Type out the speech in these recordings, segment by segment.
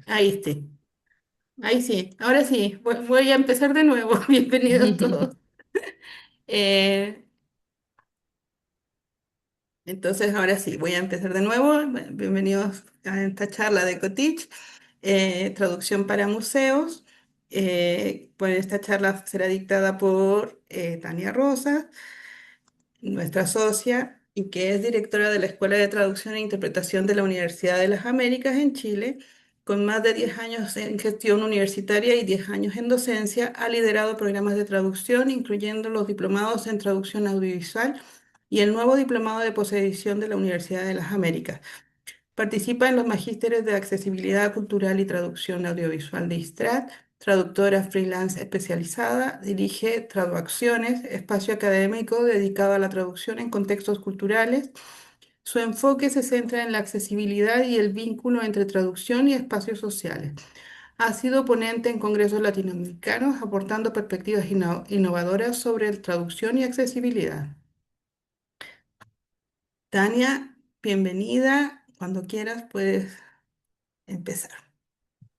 Ahí sí, ahí sí. Ahora sí, voy a empezar de nuevo. Bienvenidos todos. Eh, entonces, ahora sí, voy a empezar de nuevo. Bienvenidos a esta charla de Cotich, traducción para museos. Pues esta charla será dictada por Tania Rosas, nuestra socia, y que es directora de la Escuela de Traducción e Interpretación de la Universidad de las Américas en Chile. Con más de 10 años en gestión universitaria y 10 años en docencia, ha liderado programas de traducción, incluyendo los diplomados en traducción audiovisual y el nuevo diplomado de posedición de la Universidad de las Américas. Participa en los magísteres de accesibilidad cultural y traducción audiovisual de ISTRAT, traductora freelance especializada, dirige Traducciones, espacio académico dedicado a la traducción en contextos culturales. Su enfoque se centra en la accesibilidad y el vínculo entre traducción y espacios sociales. Ha sido ponente en congresos latinoamericanos, aportando perspectivas innovadoras sobre traducción y accesibilidad. Tania, bienvenida. Cuando quieras puedes empezar.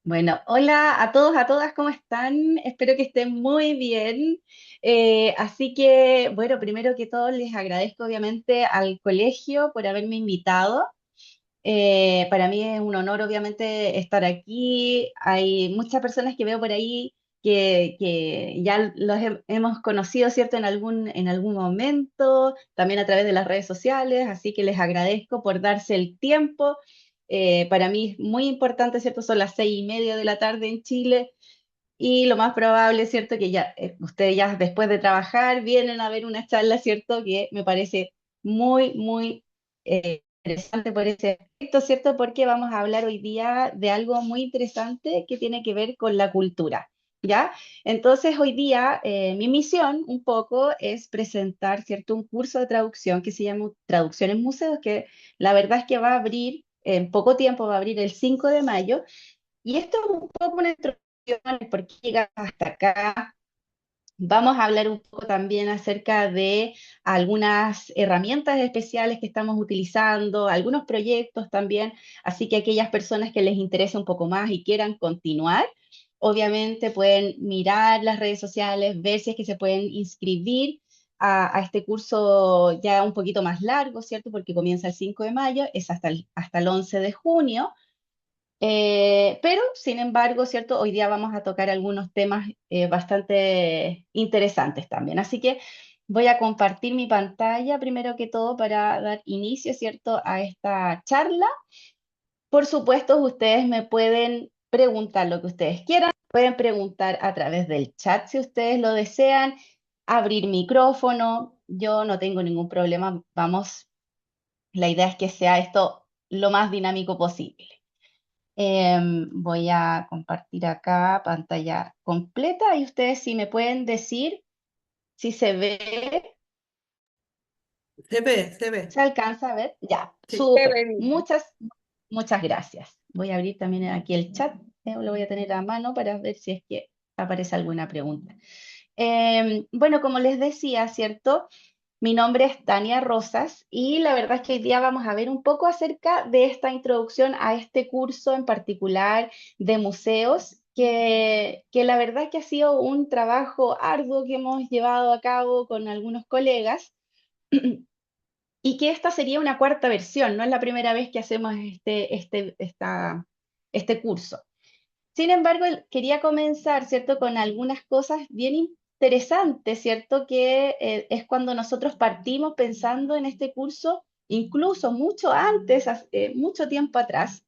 Bueno, hola a todos, a todas, ¿cómo están? Espero que estén muy bien. Así que, bueno, primero que todo les agradezco obviamente al colegio por haberme invitado. Para mí es un honor obviamente estar aquí. Hay muchas personas que veo por ahí que ya hemos conocido, ¿cierto? En algún momento, también a través de las redes sociales, así que les agradezco por darse el tiempo. Para mí es muy importante, ¿cierto? Son las 6:30 de la tarde en Chile y lo más probable, ¿cierto? Que ya ustedes ya después de trabajar vienen a ver una charla, ¿cierto? Que me parece muy, muy interesante por ese aspecto, ¿cierto? Porque vamos a hablar hoy día de algo muy interesante que tiene que ver con la cultura, ¿ya? Entonces, hoy día mi misión un poco es presentar, ¿cierto? Un curso de traducción que se llama Traducción en Museos, que la verdad es que va a abrir, en poco tiempo va a abrir el 5 de mayo. Y esto es un poco una introducción de por qué llegas hasta acá. Vamos a hablar un poco también acerca de algunas herramientas especiales que estamos utilizando, algunos proyectos también, así que aquellas personas que les interese un poco más y quieran continuar, obviamente pueden mirar las redes sociales, ver si es que se pueden inscribir a este curso ya un poquito más largo, ¿cierto? Porque comienza el 5 de mayo, es hasta el 11 de junio. Pero, sin embargo, ¿cierto? Hoy día vamos a tocar algunos temas bastante interesantes también. Así que voy a compartir mi pantalla primero que todo para dar inicio, ¿cierto? A esta charla. Por supuesto, ustedes me pueden preguntar lo que ustedes quieran. Pueden preguntar a través del chat si ustedes lo desean, abrir micrófono. Yo no tengo ningún problema. Vamos, la idea es que sea esto lo más dinámico posible. Voy a compartir acá pantalla completa y ustedes si me pueden decir si se ve, Se ve. se alcanza a ver. Ya, Sí. súper. Muchas gracias. Voy a abrir también aquí el chat. Lo voy a tener a mano para ver si es que aparece alguna pregunta. Bueno, como les decía, ¿cierto? Mi nombre es Tania Rosas y la verdad es que hoy día vamos a ver un poco acerca de esta introducción a este curso en particular de museos, que la verdad que ha sido un trabajo arduo que hemos llevado a cabo con algunos colegas y que esta sería una cuarta versión, no es la primera vez que hacemos este curso. Sin embargo, quería comenzar, ¿cierto?, con algunas cosas bien interesantes, ¿cierto?, que es cuando nosotros partimos pensando en este curso, incluso mucho antes, mucho tiempo atrás.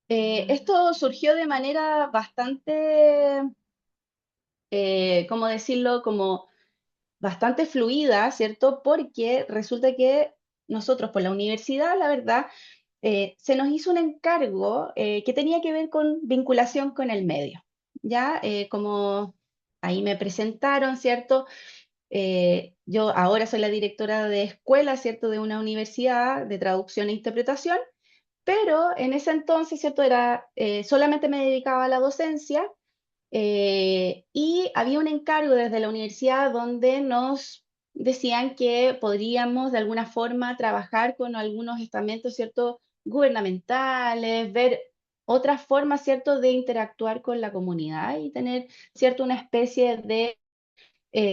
Esto surgió de manera bastante, ¿cómo decirlo?, como bastante fluida, ¿cierto? Porque resulta que nosotros por la universidad, la verdad, se nos hizo un encargo que tenía que ver con vinculación con el medio, ¿ya? Como ahí me presentaron, ¿cierto? Yo ahora soy la directora de escuela, ¿cierto? De una universidad de traducción e interpretación, pero en ese entonces, ¿cierto? Solamente me dedicaba a la docencia y había un encargo desde la universidad donde nos decían que podríamos de alguna forma trabajar con algunos estamentos, ¿cierto? Gubernamentales, ver. otra forma, ¿cierto?, de interactuar con la comunidad y tener, ¿cierto?, una especie de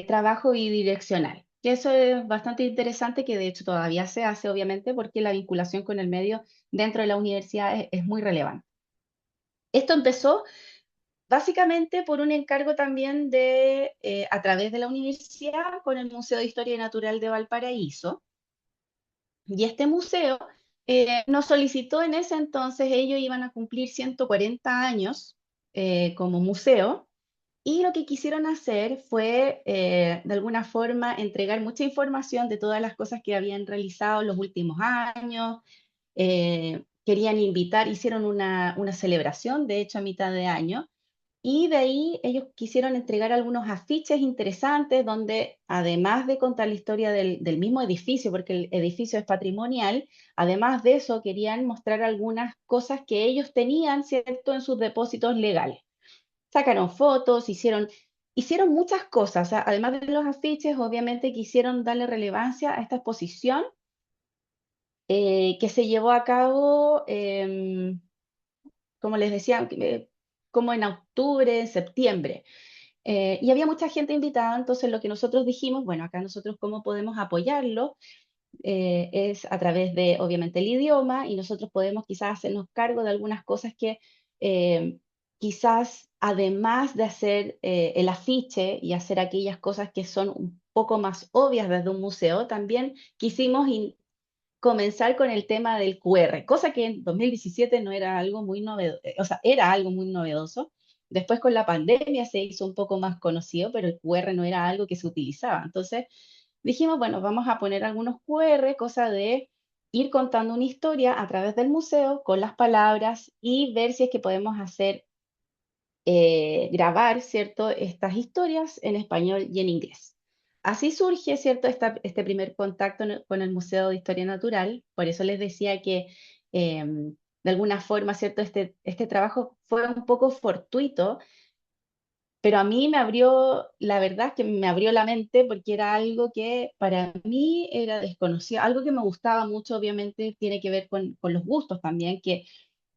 trabajo bidireccional. Que eso es bastante interesante, que de hecho todavía se hace, obviamente, porque la vinculación con el medio dentro de la universidad es muy relevante. Esto empezó básicamente por un encargo también a través de la universidad con el Museo de Historia Natural de Valparaíso. Y este museo nos solicitó en ese entonces, ellos iban a cumplir 140 años como museo, y lo que quisieron hacer fue, de alguna forma, entregar mucha información de todas las cosas que habían realizado en los últimos años. Querían invitar, hicieron una celebración, de hecho, a mitad de año, y de ahí ellos quisieron entregar algunos afiches interesantes donde, además de contar la historia del mismo edificio, porque el edificio es patrimonial, además de eso querían mostrar algunas cosas que ellos tenían, ¿cierto?, en sus depósitos legales. Sacaron fotos, hicieron muchas cosas. Además de los afiches, obviamente quisieron darle relevancia a esta exposición que se llevó a cabo, como les decía, como en octubre, en septiembre. Y había mucha gente invitada, entonces lo que nosotros dijimos, bueno, acá nosotros cómo podemos apoyarlo, es a través de, obviamente, el idioma, y nosotros podemos quizás hacernos cargo de algunas cosas que eh, quizás, además de hacer el afiche y hacer aquellas cosas que son un poco más obvias desde un museo, también quisimos comenzar con el tema del QR, cosa que en 2017 no era algo muy novedoso, o sea, era algo muy novedoso. Después con la pandemia se hizo un poco más conocido, pero el QR no era algo que se utilizaba. Entonces dijimos, bueno, vamos a poner algunos QR, cosa de ir contando una historia a través del museo con las palabras y ver si es que podemos hacer, grabar, ¿cierto?, estas historias en español y en inglés. Así surge, ¿cierto?, este primer contacto con el Museo de Historia Natural. Por eso les decía que, de alguna forma, ¿cierto?, este trabajo fue un poco fortuito, pero a mí me abrió, la verdad es que me abrió la mente porque era algo que para mí era desconocido, algo que me gustaba mucho, obviamente tiene que ver con los gustos también, que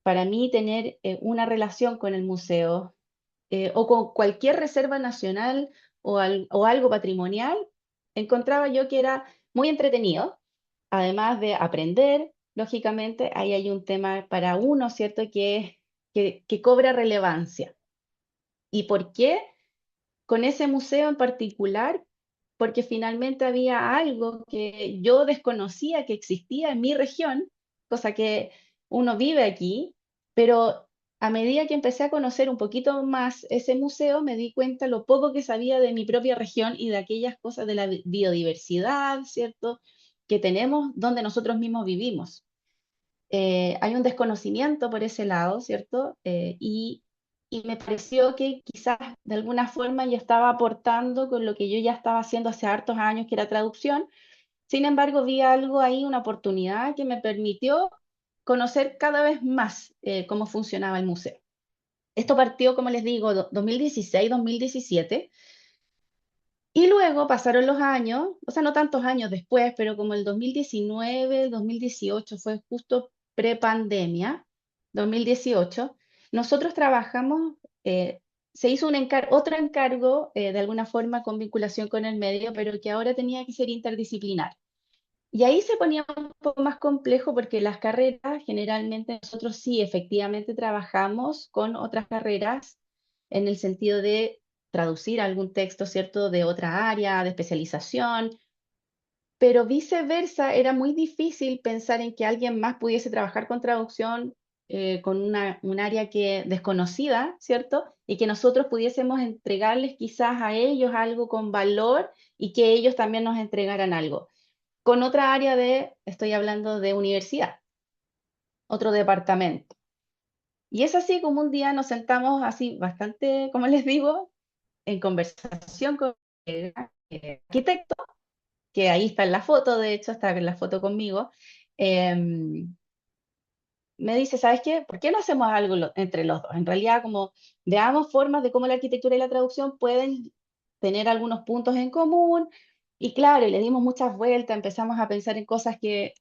para mí tener una relación con el museo o con cualquier reserva nacional o algo patrimonial, encontraba yo que era muy entretenido, además de aprender, lógicamente, ahí hay un tema para uno, ¿cierto?, que cobra relevancia. ¿Y por qué? Con ese museo en particular, porque finalmente había algo que yo desconocía que existía en mi región, cosa que uno vive aquí, pero a medida que empecé a conocer un poquito más ese museo, me di cuenta lo poco que sabía de mi propia región y de aquellas cosas de la biodiversidad, ¿cierto?, que tenemos donde nosotros mismos vivimos. Hay un desconocimiento por ese lado, ¿cierto? Y me pareció que quizás de alguna forma yo estaba aportando con lo que yo ya estaba haciendo hace hartos años, que era traducción. Sin embargo, vi algo ahí, una oportunidad que me permitió conocer cada vez más cómo funcionaba el museo. Esto partió, como les digo, 2016, 2017. Y luego pasaron los años, o sea, no tantos años después, pero como el 2019, 2018 fue justo pre-pandemia, 2018, nosotros trabajamos, se hizo otro encargo, de alguna forma con vinculación con el medio, pero que ahora tenía que ser interdisciplinar. Y ahí se ponía un poco más complejo porque las carreras, generalmente nosotros sí, efectivamente trabajamos con otras carreras en el sentido de traducir algún texto, ¿cierto?, de otra área, de especialización, pero viceversa, era muy difícil pensar en que alguien más pudiese trabajar con traducción con un área que desconocida, ¿cierto? Y que nosotros pudiésemos entregarles quizás a ellos algo con valor y que ellos también nos entregaran algo con otra área estoy hablando de universidad, otro departamento. Y es así como un día nos sentamos así bastante, como les digo, en conversación con el arquitecto, que ahí está en la foto, de hecho, está en la foto conmigo. Me dice, ¿sabes qué? ¿Por qué no hacemos algo entre los dos? En realidad, como veamos formas de cómo la arquitectura y la traducción pueden tener algunos puntos en común. Y claro, y le dimos muchas vueltas, empezamos a pensar en cosas que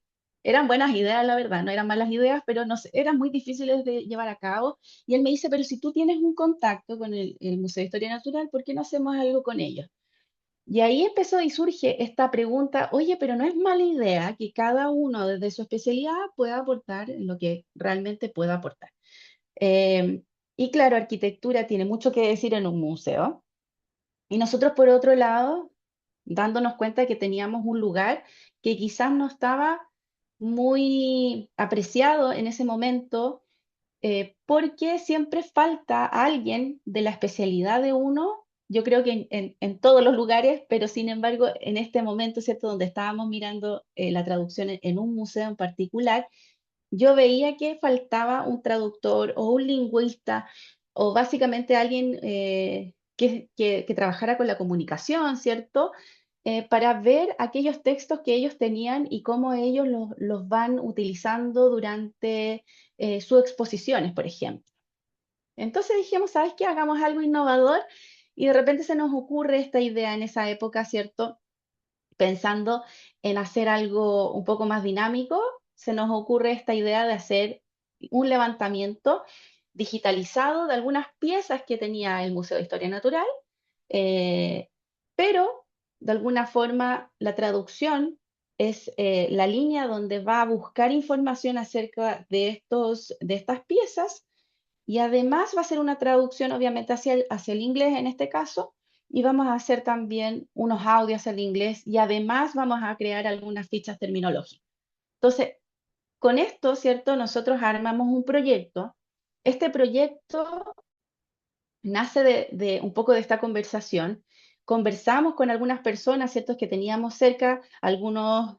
Eran buenas ideas, la verdad, no eran malas ideas, pero no sé, eran muy difíciles de llevar a cabo. Y él me dice, pero si tú tienes un contacto con el Museo de Historia Natural, ¿por qué no hacemos algo con ellos? Y ahí empezó y surge esta pregunta, oye, pero no es mala idea que cada uno desde su especialidad pueda aportar en lo que realmente pueda aportar. Eh, y claro, arquitectura tiene mucho que decir en un museo. Y nosotros, por otro lado, dándonos cuenta que teníamos un lugar que quizás no estaba muy apreciado en ese momento, porque siempre falta alguien de la especialidad de uno, yo creo que en todos los lugares, pero sin embargo, en este momento, ¿cierto? Donde estábamos mirando la traducción en un museo en particular, yo veía que faltaba un traductor o un lingüista o básicamente alguien que trabajara con la comunicación, ¿cierto? Para ver aquellos textos que ellos tenían y cómo ellos los van utilizando durante sus exposiciones, por ejemplo. Entonces dijimos, ¿sabes qué? Hagamos algo innovador y de repente se nos ocurre esta idea en esa época, ¿cierto? Pensando en hacer algo un poco más dinámico, se nos ocurre esta idea de hacer un levantamiento digitalizado de algunas piezas que tenía el Museo de Historia Natural, eh, pero de alguna forma la traducción es la línea donde va a buscar información acerca de estas piezas y además va a ser una traducción obviamente hacia el inglés en este caso, y vamos a hacer también unos audios al inglés y además vamos a crear algunas fichas terminológicas. Entonces, con esto, ¿cierto? Nosotros armamos un proyecto. Este proyecto nace de un poco de esta conversación. Conversamos con algunas personas, ¿cierto? Que teníamos cerca, algunos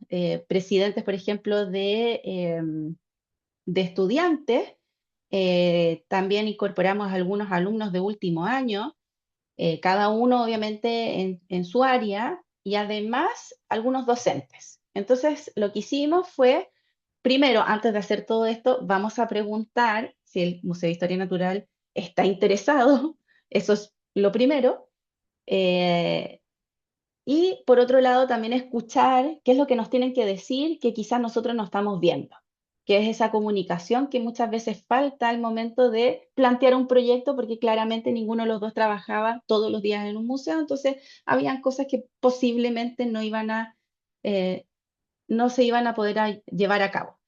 presidentes, por ejemplo, de estudiantes. También incorporamos algunos alumnos de último año, cada uno obviamente en su área, y además algunos docentes. Entonces, lo que hicimos fue, primero, antes de hacer todo esto, vamos a preguntar si el Museo de Historia Natural está interesado, eso es lo primero. Eh, y por otro lado, también escuchar qué es lo que nos tienen que decir que quizás nosotros no estamos viendo, que es esa comunicación que muchas veces falta al momento de plantear un proyecto, porque claramente ninguno de los dos trabajaba todos los días en un museo, entonces habían cosas que posiblemente eh, no se iban a poder llevar a cabo.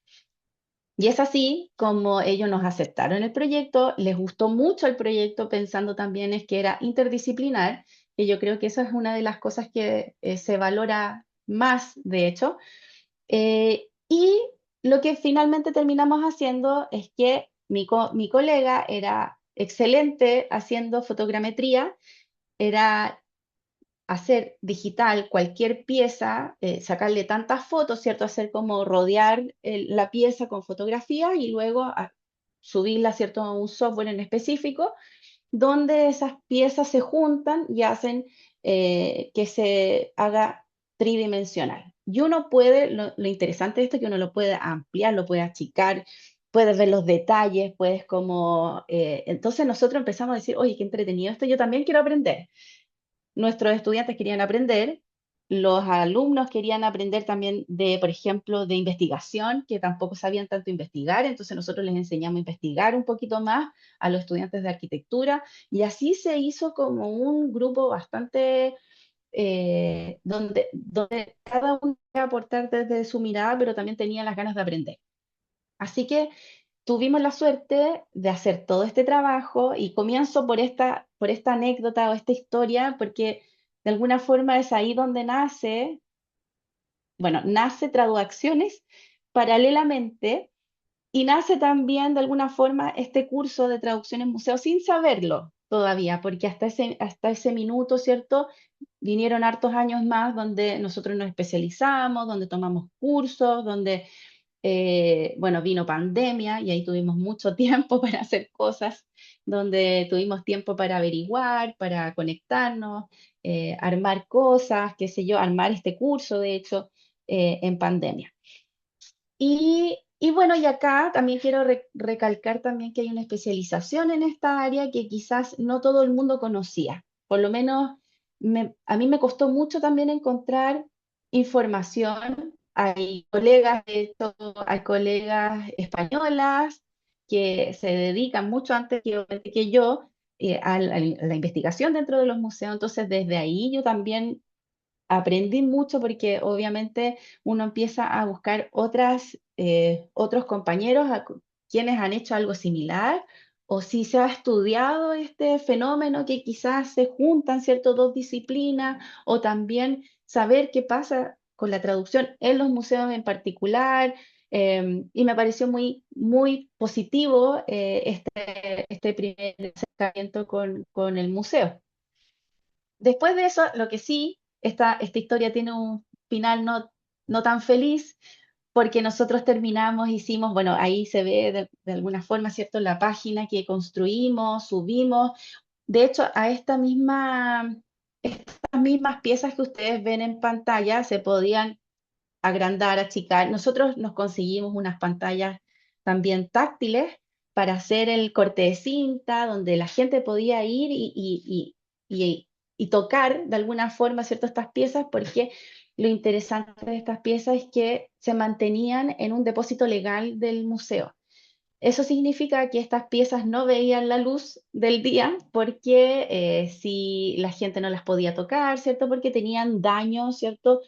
Y es así como ellos nos aceptaron el proyecto, les gustó mucho el proyecto, pensando también es que era interdisciplinar, que yo creo que esa es una de las cosas que se valora más, de hecho. Y lo que finalmente terminamos haciendo es que mi colega era excelente haciendo fotogrametría, era hacer digital cualquier pieza, sacarle tantas fotos, ¿cierto? Hacer como rodear la pieza con fotografía y luego subirla, ¿cierto? A un software en específico, donde esas piezas se juntan y hacen que se haga tridimensional. Y uno puede, lo interesante de esto es que uno lo puede ampliar, lo puede achicar, puedes ver los detalles, puedes como... entonces nosotros empezamos a decir, oye, qué entretenido esto, yo también quiero aprender. Nuestros estudiantes querían aprender, los alumnos querían aprender también de, por ejemplo, de investigación, que tampoco sabían tanto investigar, entonces nosotros les enseñamos a investigar un poquito más a los estudiantes de arquitectura y así se hizo como un grupo bastante donde cada uno iba a aportar desde su mirada, pero también tenía las ganas de aprender. Así que tuvimos la suerte de hacer todo este trabajo y comienzo por esta anécdota o esta historia, porque de alguna forma es ahí donde nace, bueno, nace Traducciones paralelamente y nace también de alguna forma este curso de traducción en museo sin saberlo todavía, porque hasta ese minuto, ¿cierto? Vinieron hartos años más donde nosotros nos especializamos, donde tomamos cursos, donde bueno, vino pandemia y ahí tuvimos mucho tiempo para hacer cosas, donde tuvimos tiempo para averiguar, para conectarnos, armar cosas, qué sé yo, armar este curso, de hecho, en pandemia. Y bueno, y acá también quiero recalcar también que hay una especialización en esta área que quizás no todo el mundo conocía. Por lo menos a mí me costó mucho también encontrar información Hay colegas, de hecho, hay colegas españolas que se dedican mucho antes que yo a la investigación dentro de los museos. Entonces, desde ahí yo también aprendí mucho porque obviamente uno empieza a buscar otros compañeros quienes han hecho algo similar o si se ha estudiado este fenómeno que quizás se juntan, ¿cierto?, dos disciplinas o también saber qué pasa con la traducción en los museos en particular. Y me pareció muy positivo este primer acercamiento con el museo. Después de eso, lo que sí, esta historia tiene un final no tan feliz, porque nosotros terminamos, hicimos, bueno, ahí se ve de alguna forma, ¿cierto? La página que construimos, subimos. De hecho, estas mismas piezas que ustedes ven en pantalla se podían agrandar, achicar. Nosotros nos conseguimos unas pantallas también táctiles para hacer el corte de cinta, donde la gente podía ir y tocar de alguna forma, ¿cierto?, estas piezas, porque lo interesante de estas piezas es que se mantenían en un depósito legal del museo. Eso significa que estas piezas no veían la luz del día porque si la gente no las podía tocar, ¿cierto? Porque tenían daño, ¿cierto?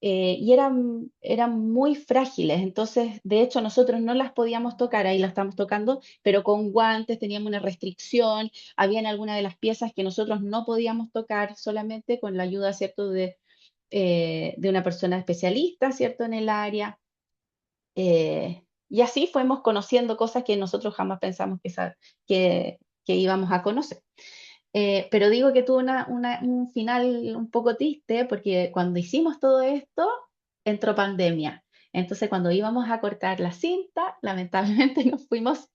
Y eran muy frágiles, entonces de hecho nosotros no las podíamos tocar, ahí las estamos tocando, pero con guantes teníamos una restricción, habían algunas de las piezas que nosotros no podíamos tocar solamente con la ayuda, ¿cierto?, de una persona especialista, ¿cierto?, en el área. Y así fuimos conociendo cosas que nosotros jamás pensamos que íbamos a conocer. Pero digo que tuvo un final un poco triste porque cuando hicimos todo esto, entró pandemia. Entonces, cuando íbamos a cortar la cinta, lamentablemente nos fuimos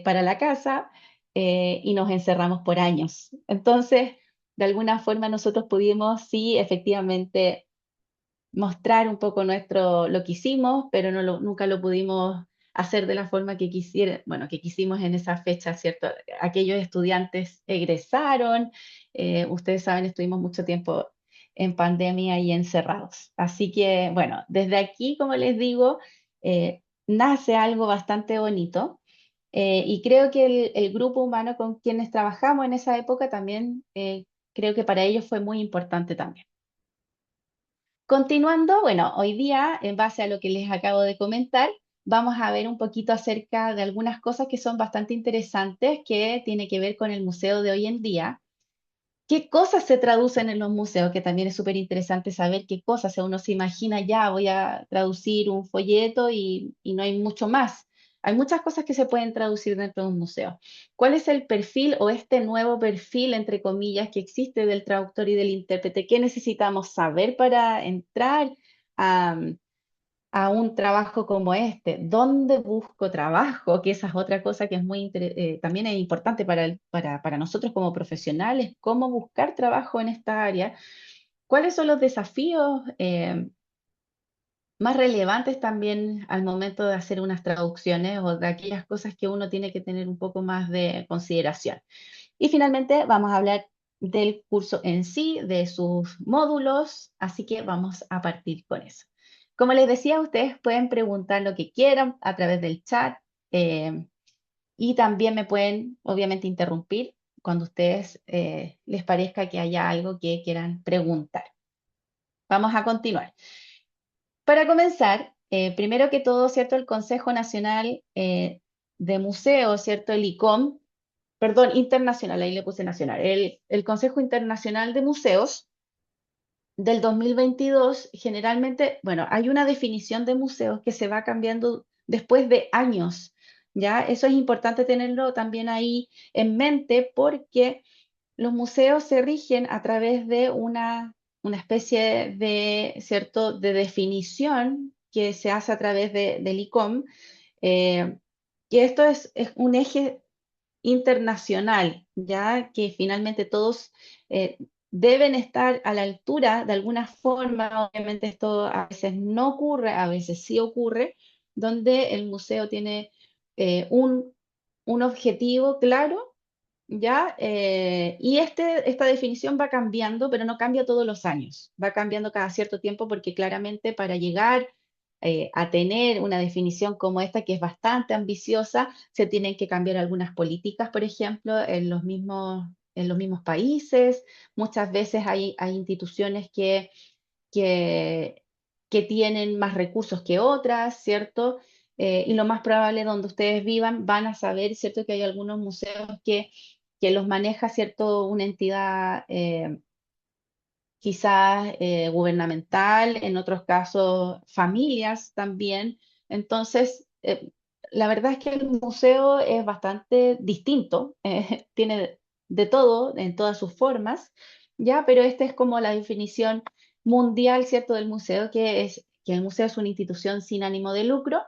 para la casa y nos encerramos por años. Entonces, de alguna forma nosotros pudimos, sí, efectivamente mostrar un poco lo que hicimos, pero nunca lo pudimos hacer de la forma que bueno, que quisimos en esa fecha, ¿cierto? Aquellos estudiantes egresaron, ustedes saben, estuvimos mucho tiempo en pandemia y encerrados. Así que, bueno, desde aquí, como les digo, nace algo bastante bonito. Y creo que el grupo humano con quienes trabajamos en esa época también, creo que para ellos fue muy importante también. Continuando, bueno, hoy día, en base a lo que les acabo de comentar, vamos a ver un poquito acerca de algunas cosas que son bastante interesantes que tiene que ver con el museo de hoy en día. ¿Qué cosas se traducen en los museos? Que también es súper interesante saber qué cosas. O sea, uno se imagina ya, voy a traducir un folleto y no hay mucho más. Hay muchas cosas que se pueden traducir dentro de un museo. ¿Cuál es el perfil o este nuevo perfil, entre comillas, que existe del traductor y del intérprete? ¿Qué necesitamos saber para entrar a, a un trabajo como este? ¿Dónde busco trabajo? Que esa es otra cosa que es también es importante para nosotros como profesionales, cómo buscar trabajo en esta área. ¿Cuáles son los desafíos más relevantes también al momento de hacer unas traducciones o de aquellas cosas que uno tiene que tener un poco más de consideración? Y finalmente vamos a hablar del curso en sí, de sus módulos, así que vamos a partir con eso. Como les decía, ustedes pueden preguntar lo que quieran a través del chat eh, y también me pueden, obviamente, interrumpir cuando a ustedes les parezca que haya algo que quieran preguntar. Vamos a continuar. Para comenzar, primero que todo, ¿cierto? El Consejo Nacional de Museos, ¿cierto? El ICOM, perdón, internacional, ahí le puse nacional. El Consejo Internacional de Museos del 2022, generalmente, bueno, hay una definición de museos que se va cambiando después de años, ¿ya? Eso es importante tenerlo también ahí en mente porque los museos se rigen a través de una especie de, ¿cierto?, de definición que se hace a través del ICOM, eh, y esto es un eje internacional, ya que finalmente todos deben estar a la altura de alguna forma. Obviamente esto a veces no ocurre, a veces sí ocurre, donde el museo tiene eh, un, un objetivo claro ¿ya? Y esta definición va cambiando, pero no cambia todos los años, va cambiando cada cierto tiempo porque claramente para llegar a tener una definición como esta, que es bastante ambiciosa, se tienen que cambiar algunas políticas, por ejemplo, en los mismos países. Muchas veces hay instituciones que, que tienen más recursos que otras, ¿cierto? Y lo más probable donde ustedes vivan van a saber, ¿cierto? Que hay algunos museos que los maneja, ¿cierto? Una entidad quizás gubernamental, en otros casos familias también. Entonces, la verdad es que el museo es bastante distinto, tiene de todo en todas sus formas, ¿ya? Pero esta es como la definición mundial, ¿cierto? Del museo, que es que el museo es una institución sin ánimo de lucro,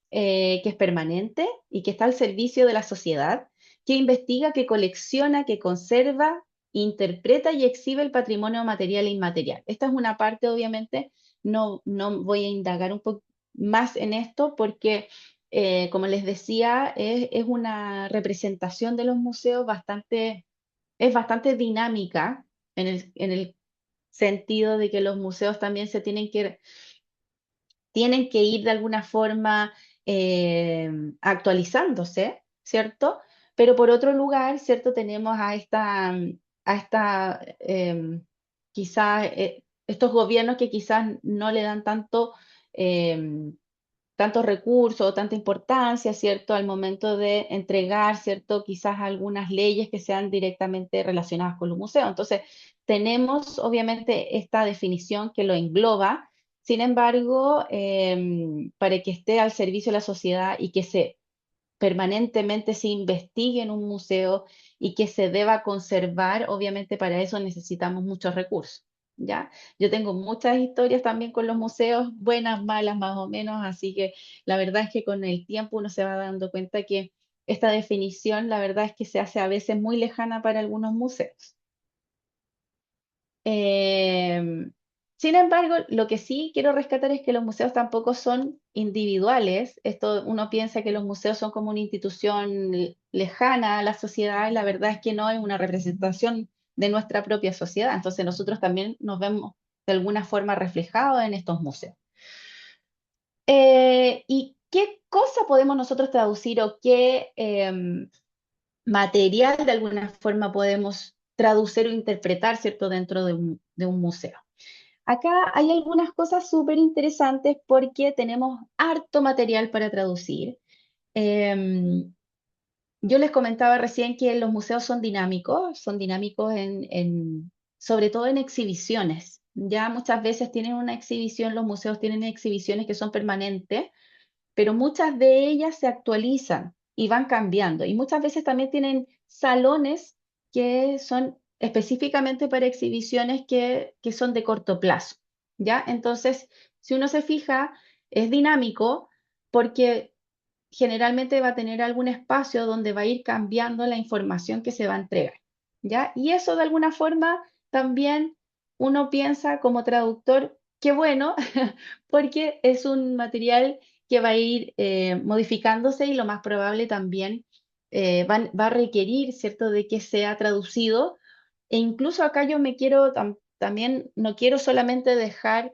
que es permanente y que está al servicio de la sociedad, que investiga, que colecciona, que conserva, interpreta y exhibe el patrimonio material e inmaterial. Esta es una parte, obviamente, no voy a indagar un poco más en esto porque, como les decía, es una representación de los museos es bastante dinámica en el sentido de que los museos también tienen que ir de alguna forma eh, actualizándose, ¿cierto? Pero por otro lugar, ¿cierto? Tenemos a esta quizás, estos gobiernos que quizás no le dan em, tantos recursos o tanta importancia, ¿cierto? Al momento de entregar, ¿cierto? Quizás algunas leyes que sean directamente relacionadas con los museos. Entonces, tenemos obviamente esta definición que lo engloba. Sin embargo, para que esté al servicio de la sociedad y que permanentemente se investigue en un museo y que se deba conservar, obviamente para eso necesitamos muchos recursos, ¿ya? Yo tengo muchas historias también con los museos, buenas, malas, más o menos, así que la verdad es que con el tiempo uno se va dando cuenta que esta definición, la verdad es que se hace a veces muy lejana para algunos museos. Em, Sin embargo, lo que sí quiero rescatar es que los museos tampoco son individuales. Esto uno piensa que los museos son como una institución lejana a la sociedad y la verdad es que no es una representación de nuestra propia sociedad. Entonces nosotros también nos vemos de alguna forma reflejados en estos museos. ¿Y qué cosa podemos nosotros traducir o qué material de alguna forma podemos traducir o interpretar, ¿cierto?, dentro de un museo? Acá hay algunas cosas súper interesantes porque tenemos harto material para traducir. Em, yo les comentaba recién que los museos son dinámicos sobre todo en exhibiciones. Ya muchas veces tienen una exhibición, los museos tienen exhibiciones que son permanentes, pero muchas de ellas se actualizan y van cambiando. Y muchas veces también tienen salones que son específicamente para exhibiciones que son de corto plazo, ¿ya? Entonces, si uno se fija, es dinámico porque generalmente va a tener algún espacio donde va a ir cambiando la información que se va a entregar, ¿ya? Y eso de alguna forma también uno piensa como traductor, qué bueno, porque es un material que va a ir modificándose y lo más probable también va a requerir, ¿cierto?, de que sea traducido. E incluso acá yo me quiero también, no quiero solamente dejar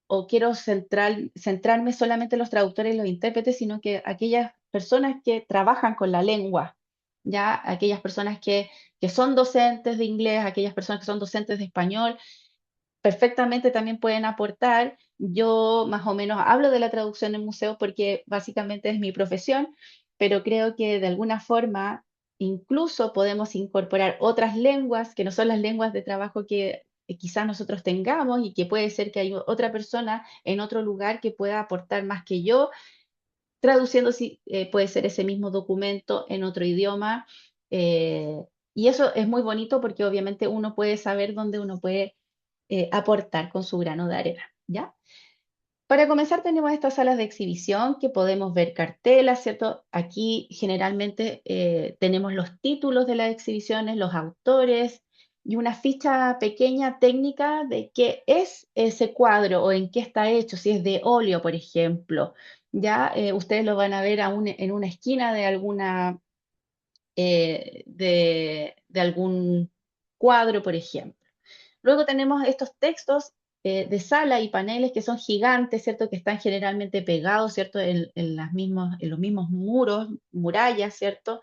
o quiero centrarme solamente en los traductores y los intérpretes, sino que aquellas personas que trabajan con la lengua, ya aquellas personas que son docentes de inglés, aquellas personas que son docentes de español, perfectamente también pueden aportar. Yo más o menos hablo de la traducción en museo porque básicamente es mi profesión, pero creo que de alguna forma incluso podemos incorporar otras lenguas que no son las lenguas de trabajo que quizás nosotros tengamos y que puede ser que hay otra persona en otro lugar que pueda aportar más que yo, traduciendo si puede ser ese mismo documento en otro idioma. Y eso es muy bonito porque obviamente uno puede saber dónde uno puede aportar con su grano de arena, ¿ya? Para comenzar tenemos estas salas de exhibición que podemos ver cartelas, ¿cierto? Aquí generalmente tenemos los títulos de las exhibiciones, los autores y una ficha pequeña técnica de qué es ese cuadro o en qué está hecho, si es de óleo, por ejemplo. Ya ustedes lo van a ver en una esquina de de algún cuadro, por ejemplo. Luego tenemos estos textos de sala y paneles que son gigantes, ¿cierto? Que están generalmente pegados, ¿cierto? En los mismos muros, murallas, ¿cierto?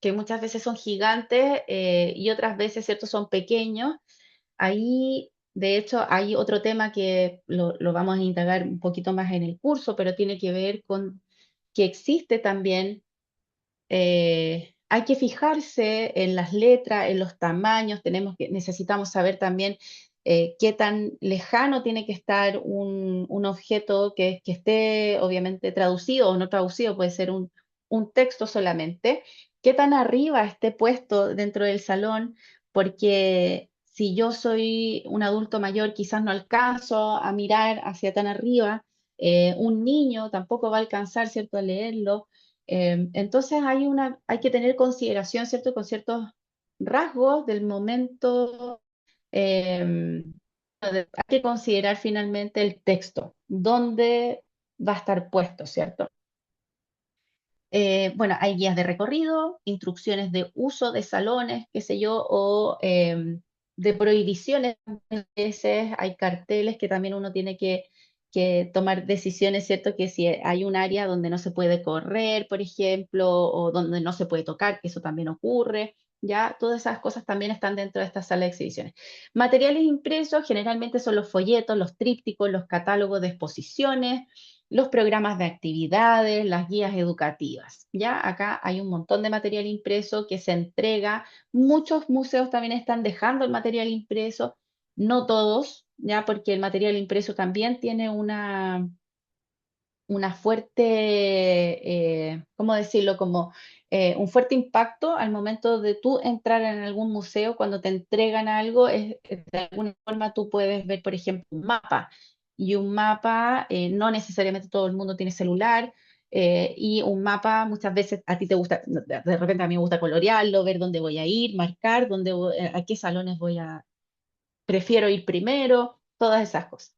Que muchas veces son gigantes y otras veces, ¿cierto? Son pequeños. Ahí, de hecho, hay otro tema que lo vamos a indagar un poquito más en el curso, pero tiene que ver con que existe también hay que fijarse en las letras, en los tamaños, necesitamos saber también qué tan lejano tiene que estar un objeto que esté obviamente traducido o no traducido, puede ser un texto solamente, qué tan arriba esté puesto dentro del salón, porque si yo soy un adulto mayor, quizás no alcanzo a mirar hacia tan arriba, un niño tampoco va a alcanzar, ¿cierto?, a leerlo. Entonces hay que tener consideración, ¿cierto?, con ciertos rasgos del momento. eh, Hay que considerar finalmente el texto, dónde va a estar puesto, ¿cierto? Bueno, hay guías de recorrido, instrucciones de uso de salones, qué sé yo, o de prohibiciones. A veces hay carteles que también uno tiene que tomar decisiones, ¿cierto? Que si hay un área donde no se puede correr, por ejemplo, o donde no se puede tocar, que eso también ocurre, ya todas esas cosas también están dentro de esta sala de exhibiciones. Materiales impresos generalmente son los folletos, los trípticos, los catálogos de exposiciones, los programas de actividades, las guías educativas. Ya acá hay un montón de material impreso que se entrega. Muchos museos también están dejando el material impreso, no todos, ya porque el material impreso también tiene una fuerte, ¿cómo decirlo? Como un fuerte impacto al momento de tú entrar en algún museo, cuando te entregan algo, de alguna forma tú puedes ver, por ejemplo, un mapa. Y un mapa, no necesariamente todo el mundo tiene celular, y un mapa muchas veces a ti te gusta, de repente a mí me gusta colorearlo, ver dónde voy a ir, marcar a qué salones prefiero ir primero, todas esas cosas.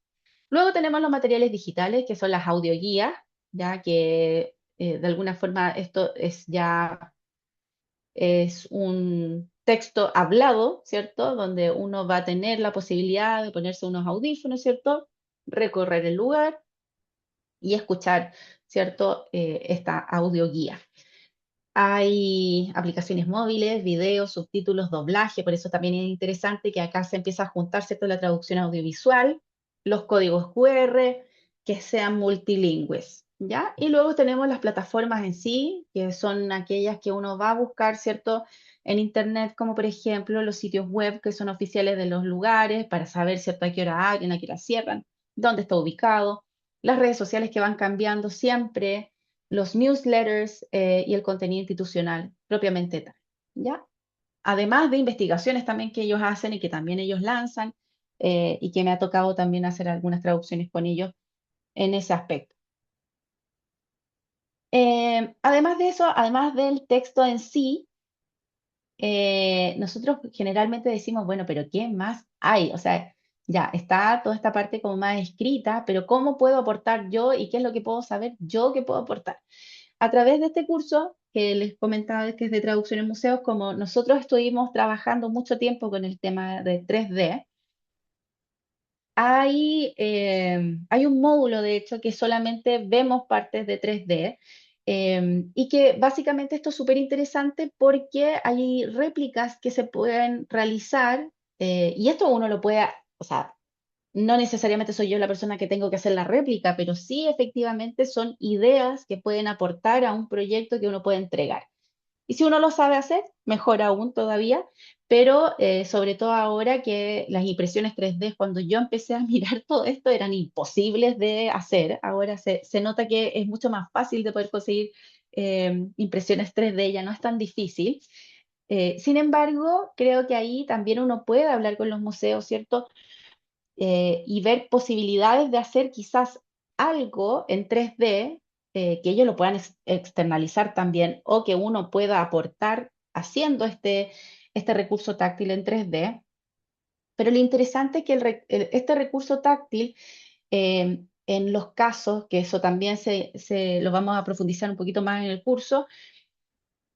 Luego tenemos los materiales digitales, que son las audioguías, ya que de alguna forma esto es un texto hablado, ¿cierto? Donde uno va a tener la posibilidad de ponerse unos audífonos, ¿cierto? Recorrer el lugar y escuchar, ¿cierto? Esta audioguía. Hay aplicaciones móviles, videos, subtítulos, doblaje, por eso también es interesante que acá se empieza a juntar, ¿cierto?, la traducción audiovisual, los códigos QR, que sean multilingües, ¿ya? Y luego tenemos las plataformas en sí, que son aquellas que uno va a buscar, ¿cierto?, en Internet, como por ejemplo los sitios web que son oficiales de los lugares, para saber, ¿cierto?, a qué hora abren, a qué hora cierran, dónde está ubicado, las redes sociales que van cambiando siempre, los newsletters y el contenido institucional propiamente tal, ¿ya? Además de investigaciones también que ellos hacen y que también ellos lanzan y que me ha tocado también hacer algunas traducciones con ellos en ese aspecto. Además de eso, además del texto en sí, nosotros generalmente decimos, bueno, pero ¿qué más hay? O sea, ya está toda esta parte como más escrita, pero ¿cómo puedo aportar yo y qué es lo que puedo saber yo que puedo aportar? A través de este curso que les comentaba que es de traducción en museos, como nosotros estuvimos trabajando mucho tiempo con el tema de 3D, hay un módulo, de hecho, que solamente vemos partes de 3D y que básicamente esto es súper interesante porque hay réplicas que se pueden realizar y esto uno lo puede, o sea, no necesariamente soy yo la persona que tengo que hacer la réplica, pero sí efectivamente son ideas que pueden aportar a un proyecto que uno puede entregar. Y si uno lo sabe hacer, mejor aún todavía, pero sobre todo ahora que las impresiones 3D, cuando yo empecé a mirar todo esto, eran imposibles de hacer. Ahora se nota que es mucho más fácil de poder conseguir impresiones 3D, ya no es tan difícil. Sin embargo, creo que ahí también uno puede hablar con los museos, ¿cierto? Y ver posibilidades de hacer quizás algo en 3D que ellos lo puedan externalizar también o que uno pueda aportar haciendo este recurso táctil en 3D. Pero lo interesante es que este recurso táctil, en los casos, que eso también lo vamos a profundizar un poquito más en el curso,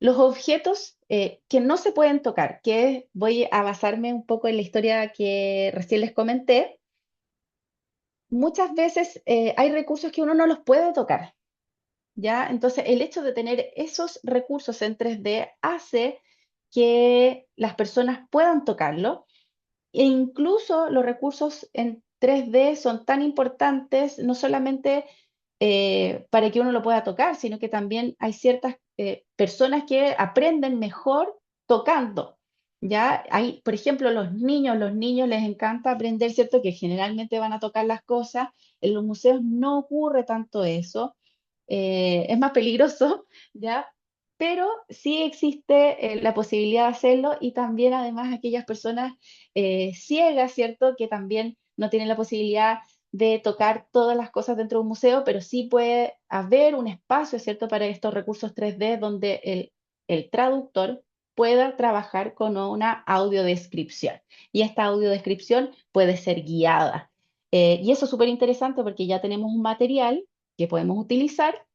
Los objetos que no se pueden tocar, que voy a basarme un poco en la historia que recién les comenté, muchas veces hay recursos que uno no los puede tocar, ¿ya? Entonces, el hecho de tener esos recursos en 3D hace que las personas puedan tocarlo. E incluso los recursos en 3D son tan importantes, no solamente para que uno lo pueda tocar, sino que también hay ciertas personas que aprenden mejor tocando. ¿Ya? Hay, por ejemplo, los niños les encanta aprender, ¿cierto? Que generalmente van a tocar las cosas. En los museos no ocurre tanto eso. Es más peligroso, ¿ya? Pero sí existe la posibilidad de hacerlo y también además aquellas personas ciegas, ¿cierto? Que también no tienen la posibilidad de tocar todas las cosas dentro de un museo, pero sí puede haber un espacio, ¿cierto? Para estos recursos 3D donde el traductor pueda trabajar con una audiodescripción. Y esta audiodescripción puede ser guiada. Y eso es súper interesante porque ya tenemos un material que podemos utilizar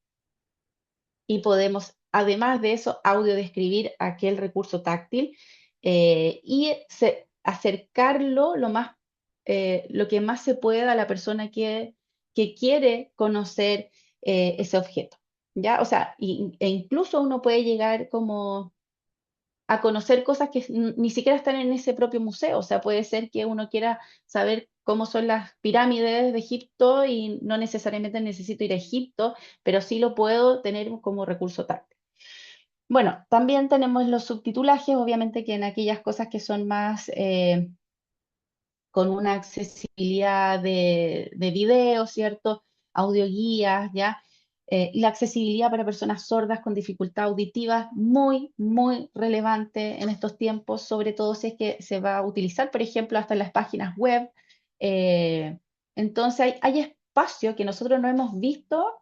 y podemos, además de eso, audio describir aquel recurso táctil acercarlo lo que más se pueda a la persona que quiere conocer ese objeto. ¿Ya? O sea, e incluso uno puede llegar como a conocer cosas que ni siquiera están en ese propio museo. O sea, puede ser que uno quiera saber cómo son las pirámides de Egipto y no necesariamente necesito ir a Egipto, pero sí lo puedo tener como recurso táctil. Bueno, también tenemos los subtitulajes, obviamente que en aquellas cosas que son más con una accesibilidad de video, ¿cierto? Audioguías, ¿ya? Y la accesibilidad para personas sordas con dificultad auditiva, muy, muy relevante en estos tiempos, sobre todo si es que se va a utilizar, por ejemplo, hasta en las páginas web. Eh, entonces, hay espacio que nosotros no hemos visto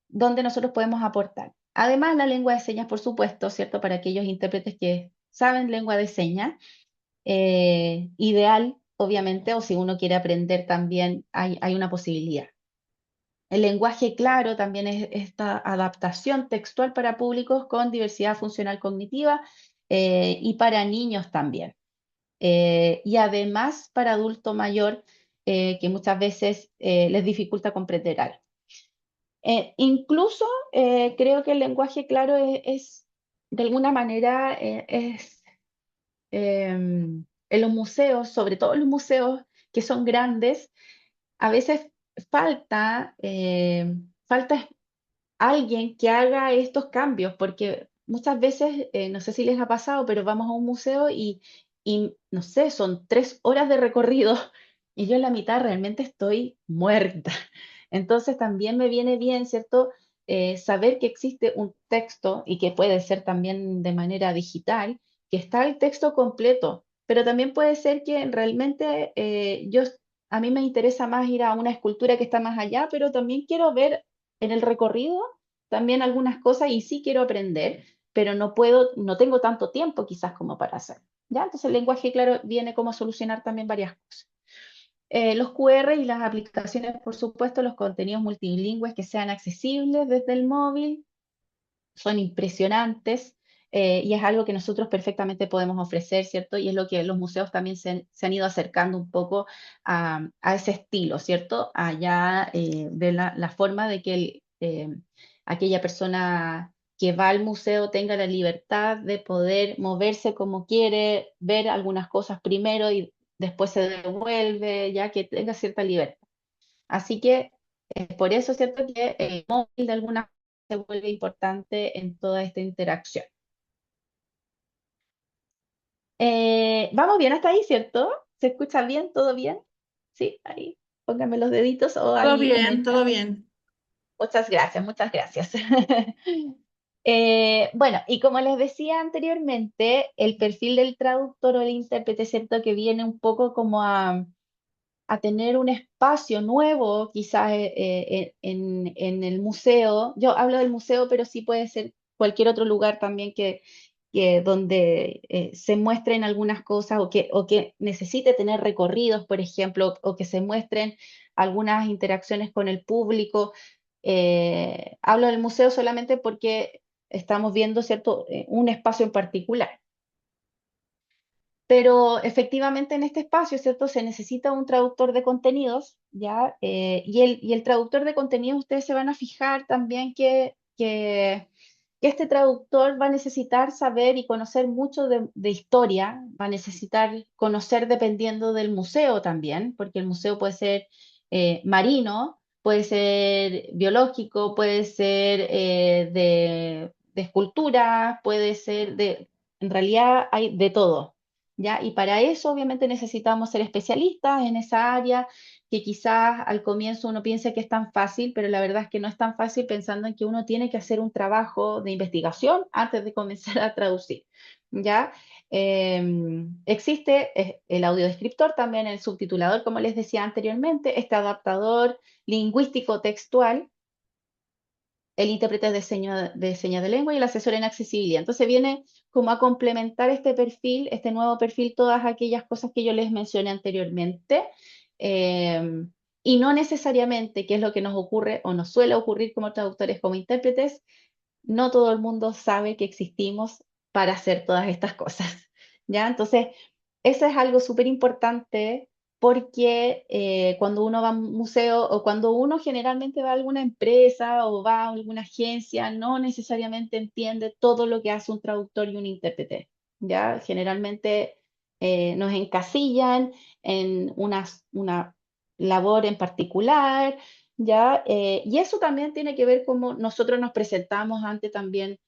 donde nosotros podemos aportar. Además, la lengua de señas, por supuesto, ¿cierto? Para aquellos intérpretes que saben lengua de señas, ideal, obviamente, o si uno quiere aprender también, hay una posibilidad. El lenguaje claro también es esta adaptación textual para públicos con diversidad funcional cognitiva y para niños también. Y además para adulto mayor que muchas veces les dificulta comprender algo. Incluso creo que el lenguaje claro de alguna manera, en los museos, sobre todo en los museos que son grandes, a veces falta alguien que haga estos cambios, porque muchas veces, no sé si les ha pasado, pero vamos a un museo y no sé, son 3 horas de recorrido y yo en la mitad realmente estoy muerta. Entonces también me viene bien, ¿cierto? Saber que existe un texto y que puede ser también de manera digital, que está el texto completo, pero también puede ser que realmente a mí me interesa más ir a una escultura que está más allá, pero también quiero ver en el recorrido también algunas cosas y sí quiero aprender, pero no puedo, no tengo tanto tiempo quizás como para hacer. ¿Ya? Entonces el lenguaje, claro, viene como a solucionar también varias cosas. Los QR y las aplicaciones, por supuesto, los contenidos multilingües que sean accesibles desde el móvil, son impresionantes y es algo que nosotros perfectamente podemos ofrecer, ¿cierto? Y es lo que los museos también se han ido acercando un poco a ese estilo, ¿cierto? Allá de la forma de que aquella persona que va al museo tenga la libertad de poder moverse como quiere, ver algunas cosas primero y después se devuelve, ya que tenga cierta libertad. Así que por eso es cierto que el móvil de alguna forma se vuelve importante en toda esta interacción. Vamos bien hasta ahí, ¿cierto? ¿Se escucha bien? ¿Todo bien? Sí, ahí. Pónganme los deditos o Todo alguien me bien, está. todo bien. Muchas gracias, muchas gracias. Bueno, y como les decía anteriormente, el perfil del traductor o el intérprete, ¿cierto? Que viene un poco como a tener un espacio nuevo, quizás en el museo. Yo hablo del museo, pero sí puede ser cualquier otro lugar también que donde se muestren algunas cosas o que necesite tener recorridos, por ejemplo, o que se muestren algunas interacciones con el público. Hablo del museo solamente porque estamos viendo, ¿cierto? Un espacio en particular. Pero efectivamente en este espacio, ¿cierto? Se necesita un traductor de contenidos, ¿ya? Y el traductor de contenidos, ustedes se van a fijar también que este traductor va a necesitar saber y conocer mucho de historia, va a necesitar conocer dependiendo del museo también, porque el museo puede ser marino, puede ser biológico, puede ser de escultura, puede ser en realidad hay de todo. ¿Ya? Y para eso obviamente necesitamos ser especialistas en esa área, que quizás al comienzo uno piense que es tan fácil, pero la verdad es que no es tan fácil pensando en que uno tiene que hacer un trabajo de investigación antes de comenzar a traducir. ¿Ya? Existe el audiodescriptor, también el subtitulador, como les decía anteriormente, este adaptador lingüístico textual, el intérprete de señas de lengua y el asesor en accesibilidad. Entonces viene como a complementar este perfil, este nuevo perfil, todas aquellas cosas que yo les mencioné anteriormente. eh, y no necesariamente, que es lo que nos ocurre o nos suele ocurrir como traductores, como intérpretes, no todo el mundo sabe que existimos para hacer todas estas cosas, ¿ya? Entonces, eso es algo súper importante porque cuando uno va a un museo o cuando uno generalmente va a alguna empresa o va a alguna agencia, no necesariamente entiende todo lo que hace un traductor y un intérprete, ¿ya? Generalmente nos encasillan en una labor en particular, ¿ya? Y eso también tiene que ver cómo nosotros nos presentamos ante también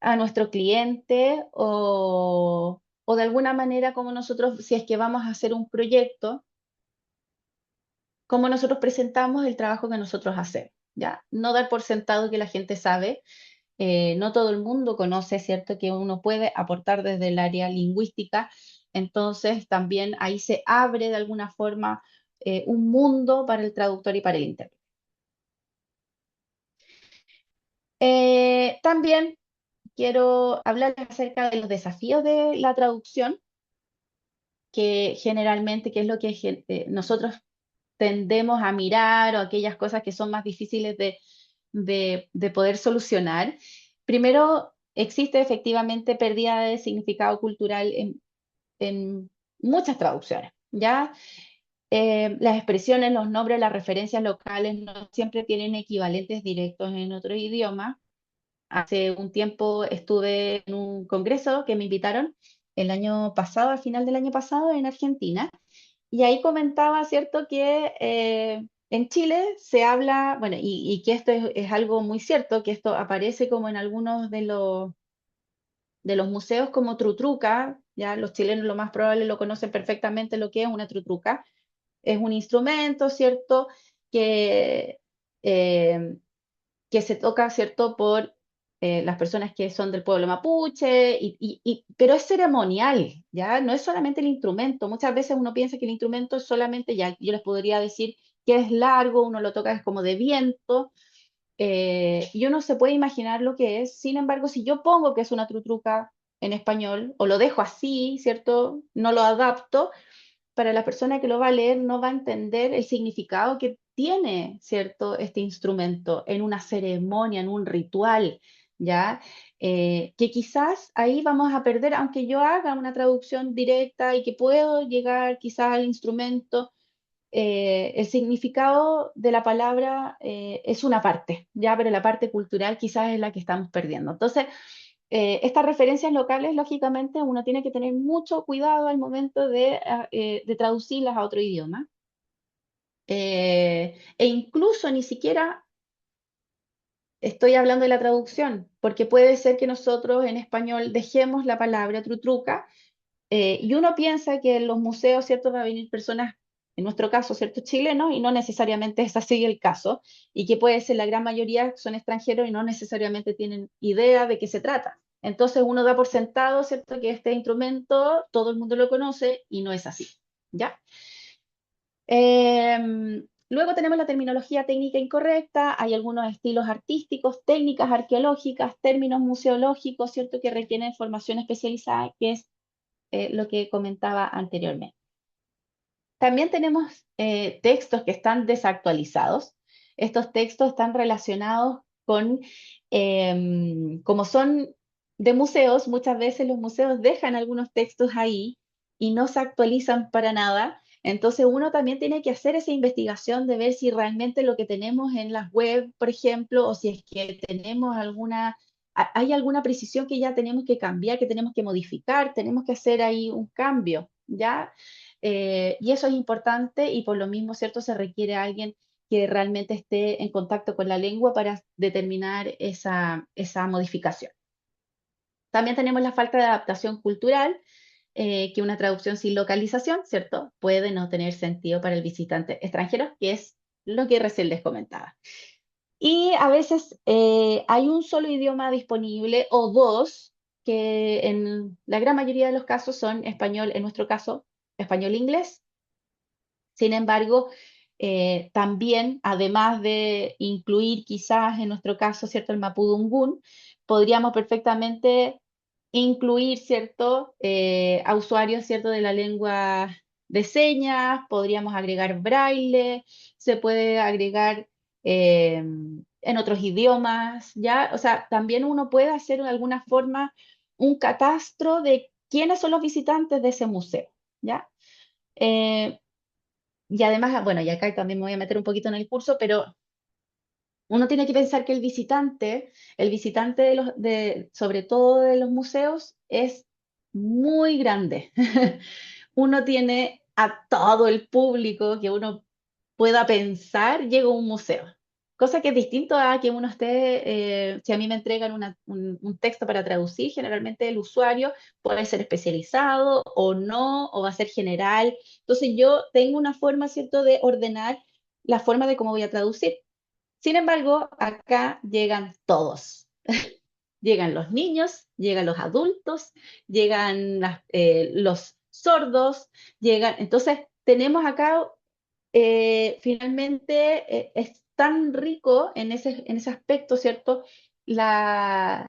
a nuestro cliente o de alguna manera como nosotros, si es que vamos a hacer un proyecto, cómo nosotros presentamos el trabajo que nosotros hacemos, ¿ya? No dar por sentado que la gente sabe, no todo el mundo conoce, ¿cierto? Que uno puede aportar desde el área lingüística, entonces también ahí se abre de alguna forma un mundo para el traductor y para el intérprete. También quiero hablar acerca de los desafíos de la traducción, que generalmente, que es lo que nosotros tendemos a mirar o aquellas cosas que son más difíciles de poder solucionar. Primero, existe efectivamente pérdida de significado cultural en muchas traducciones, ¿ya? Las expresiones, los nombres, las referencias locales no siempre tienen equivalentes directos en otro idioma. Hace un tiempo estuve en un congreso que me invitaron el año pasado, al final del año pasado, en Argentina, y ahí comentaba, ¿cierto?, que en Chile se habla, bueno, y que esto es algo muy cierto, que esto aparece como en algunos de los museos como trutruca, ya los chilenos lo más probable lo conocen perfectamente lo que es una trutruca, es un instrumento, ¿cierto?, que... eh, que se toca, ¿cierto?, por las personas que son del pueblo mapuche, pero es ceremonial, ¿ya? No es solamente el instrumento. Muchas veces uno piensa que el instrumento es solamente, ya, yo les podría decir que es largo, uno lo toca es como de viento, y uno se puede imaginar lo que es. Sin embargo, si yo pongo que es una trutruca en español, o lo dejo así, ¿cierto? No lo adapto, para la persona que lo va a leer no va a entender el significado que tiene, ¿cierto?, este instrumento en una ceremonia, en un ritual, ¿ya? Que quizás ahí vamos a perder, aunque yo haga una traducción directa y que puedo llegar quizás al instrumento, el significado de la palabra es una parte, ¿ya? Pero la parte cultural quizás es la que estamos perdiendo. Entonces, estas referencias locales, lógicamente, uno tiene que tener mucho cuidado al momento de traducirlas a otro idioma. E incluso ni siquiera estoy hablando de la traducción, porque puede ser que nosotros en español dejemos la palabra trutruca y uno piensa que en los museos, ¿cierto?, va a venir personas, en nuestro caso, ¿cierto?, chilenos, y no necesariamente es así el caso, y que puede ser la gran mayoría son extranjeros y no necesariamente tienen idea de qué se trata. Entonces uno da por sentado, ¿cierto?, que este instrumento todo el mundo lo conoce y no es así, ¿ya? Luego tenemos la terminología técnica incorrecta, hay algunos estilos artísticos, técnicas arqueológicas, términos museológicos, ¿cierto?, que requieren formación especializada, que es lo que comentaba anteriormente. También tenemos textos que están desactualizados. Estos textos están relacionados con, como son de museos, muchas veces los museos dejan algunos textos ahí y no se actualizan para nada. Entonces uno también tiene que hacer esa investigación de ver si realmente lo que tenemos en las web, por ejemplo, o si es que tenemos hay alguna precisión que ya tenemos que cambiar, que tenemos que modificar, tenemos que hacer ahí un cambio, ¿ya? Y eso es importante y por lo mismo, ¿cierto? Se requiere alguien que realmente esté en contacto con la lengua para determinar esa modificación. También tenemos la falta de adaptación cultural, que una traducción sin localización, ¿cierto? Puede no tener sentido para el visitante extranjero, que es lo que recién les comentaba. Y a veces hay un solo idioma disponible o dos, que en la gran mayoría de los casos son español, en nuestro caso, español-inglés. Sin embargo, también, además de incluir quizás en nuestro caso, ¿cierto?, el mapudungún, podríamos perfectamente incluir, ¿cierto?, a usuarios, ¿cierto?, de la lengua de señas, podríamos agregar braille, se puede agregar en otros idiomas, ¿ya? O sea, también uno puede hacer de alguna forma un catastro de quiénes son los visitantes de ese museo, ¿ya? Eh, y además, bueno, y acá también me voy a meter un poquito en el curso, pero uno tiene que pensar que el visitante sobre todo de los museos, es muy grande. Uno tiene a todo el público que uno pueda pensar, llega a un museo. Cosa que es distinto a que uno esté, si a mí me entregan un texto para traducir, generalmente el usuario puede ser especializado o no, o va a ser general. Entonces yo tengo una forma, ¿cierto?, de ordenar la forma de cómo voy a traducir. Sin embargo, acá llegan todos. Llegan los niños, llegan los adultos, llegan los sordos, llegan. Entonces, tenemos acá finalmente es tan rico en ese aspecto, ¿cierto? La,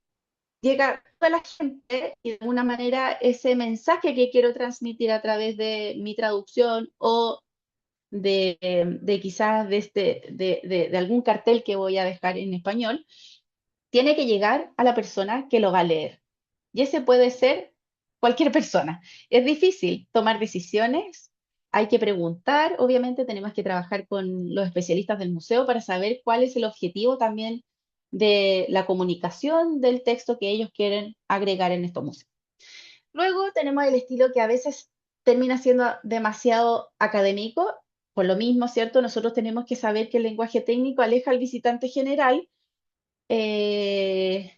llega toda la gente y de alguna manera ese mensaje que quiero transmitir a través de mi traducción o de quizás de algún cartel que voy a dejar en español, tiene que llegar a la persona que lo va a leer. Y ese puede ser cualquier persona. Es difícil tomar decisiones, hay que preguntar, obviamente tenemos que trabajar con los especialistas del museo para saber cuál es el objetivo también de la comunicación del texto que ellos quieren agregar en estos museos. Luego tenemos el estilo que a veces termina siendo demasiado académico, por lo mismo, ¿cierto? Nosotros tenemos que saber que el lenguaje técnico aleja al visitante general, eh,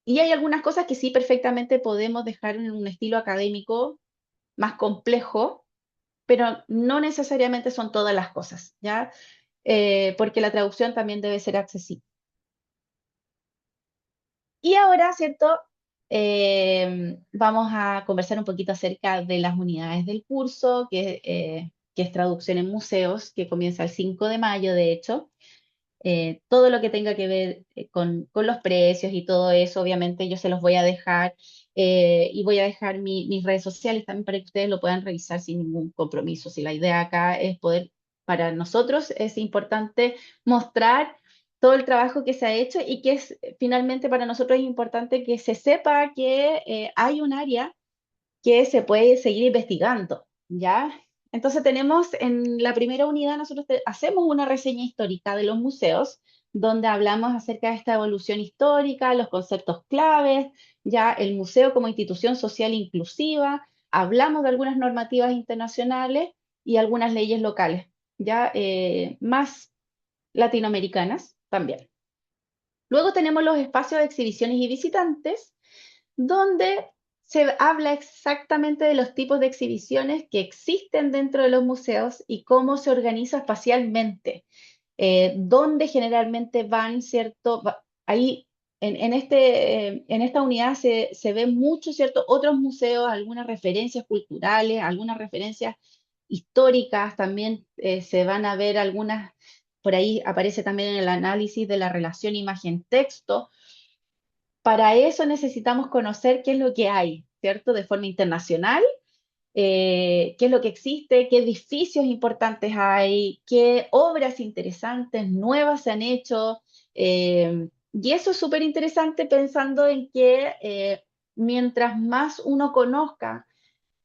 y hay algunas cosas que sí perfectamente podemos dejar en un estilo académico más complejo, pero no necesariamente son todas las cosas, ¿ya? Porque la traducción también debe ser accesible. Y ahora, ¿cierto? Vamos a conversar un poquito acerca de las unidades del curso, que es traducción en museos, que comienza el 5 de mayo, de hecho. Todo lo que tenga que ver con los precios y todo eso, obviamente yo se los voy a dejar y voy a dejar mis redes sociales también para que ustedes lo puedan revisar sin ningún compromiso. Si la idea acá es poder, para nosotros es importante mostrar todo el trabajo que se ha hecho y que es finalmente para nosotros es importante que se sepa que hay un área que se puede seguir investigando, ¿ya? Entonces tenemos en la primera unidad, nosotros hacemos una reseña histórica de los museos, donde hablamos acerca de esta evolución histórica, los conceptos claves, ya el museo como institución social inclusiva, hablamos de algunas normativas internacionales y algunas leyes locales, ya más latinoamericanas también. Luego tenemos los espacios de exhibiciones y visitantes, donde se habla exactamente de los tipos de exhibiciones que existen dentro de los museos y cómo se organiza espacialmente, dónde generalmente van, ¿cierto? Ahí en esta unidad se ven muchos, ¿cierto? Otros museos, algunas referencias culturales, algunas referencias históricas, también se van a ver algunas, por ahí aparece también en el análisis de la relación imagen-texto. Para eso necesitamos conocer qué es lo que hay, ¿cierto? De forma internacional, qué es lo que existe, qué edificios importantes hay, qué obras interesantes, nuevas se han hecho, Y eso es súper interesante pensando en que mientras más uno conozca,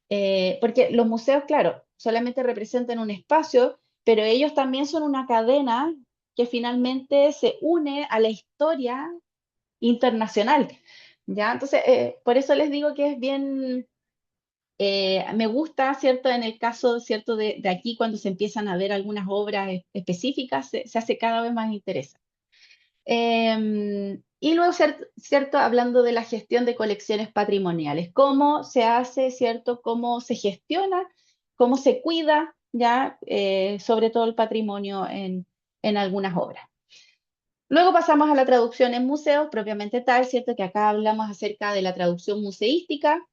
porque los museos, claro, solamente representan un espacio, pero ellos también son una cadena que finalmente se une a la historia internacional, ¿ya? Entonces, por eso les digo que es bien, me gusta, ¿cierto? En el caso, ¿cierto? De aquí, cuando se empiezan a ver algunas obras específicas, se hace cada vez más interesante. Y luego, ¿cierto? Hablando de la gestión de colecciones patrimoniales, cómo se hace, ¿cierto? Cómo se gestiona, cómo se cuida, ¿ya? Sobre todo el patrimonio en algunas obras. Luego pasamos a la traducción en museos, propiamente tal, ¿cierto? Que acá hablamos acerca de la traducción museística,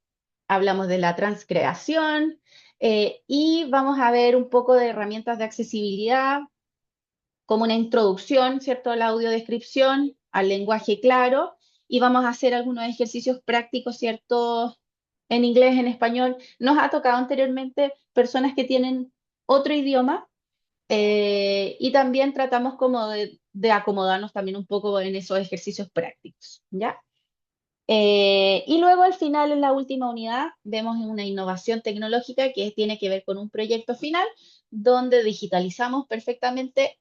hablamos de la transcreación, y vamos a ver un poco de herramientas de accesibilidad, como una introducción, ¿cierto? A la audiodescripción, al lenguaje claro, y vamos a hacer algunos ejercicios prácticos, ¿cierto? En inglés, en español. Nos ha tocado anteriormente personas que tienen otro idioma, y también tratamos como de acomodarnos también un poco en esos ejercicios prácticos, ¿ya? Y luego al final, en la última unidad, vemos una innovación tecnológica que tiene que ver con un proyecto final donde digitalizamos perfectamente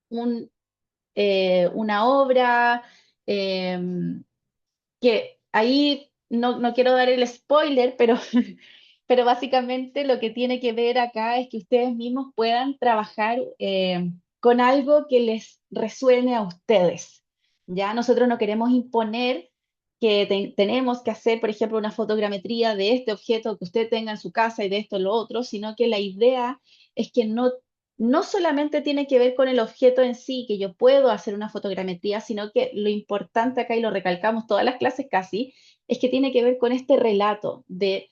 una obra, eh, que ahí no quiero dar el spoiler, pero, pero básicamente lo que tiene que ver acá es que ustedes mismos puedan trabajar con algo que les resuene a ustedes. Ya nosotros no queremos imponer que tenemos que hacer, por ejemplo, una fotogrametría de este objeto que usted tenga en su casa y de esto y lo otro, sino que la idea es que no solamente tiene que ver con el objeto en sí, que yo puedo hacer una fotogrametría, sino que lo importante acá, y lo recalcamos todas las clases casi, es que tiene que ver con este relato de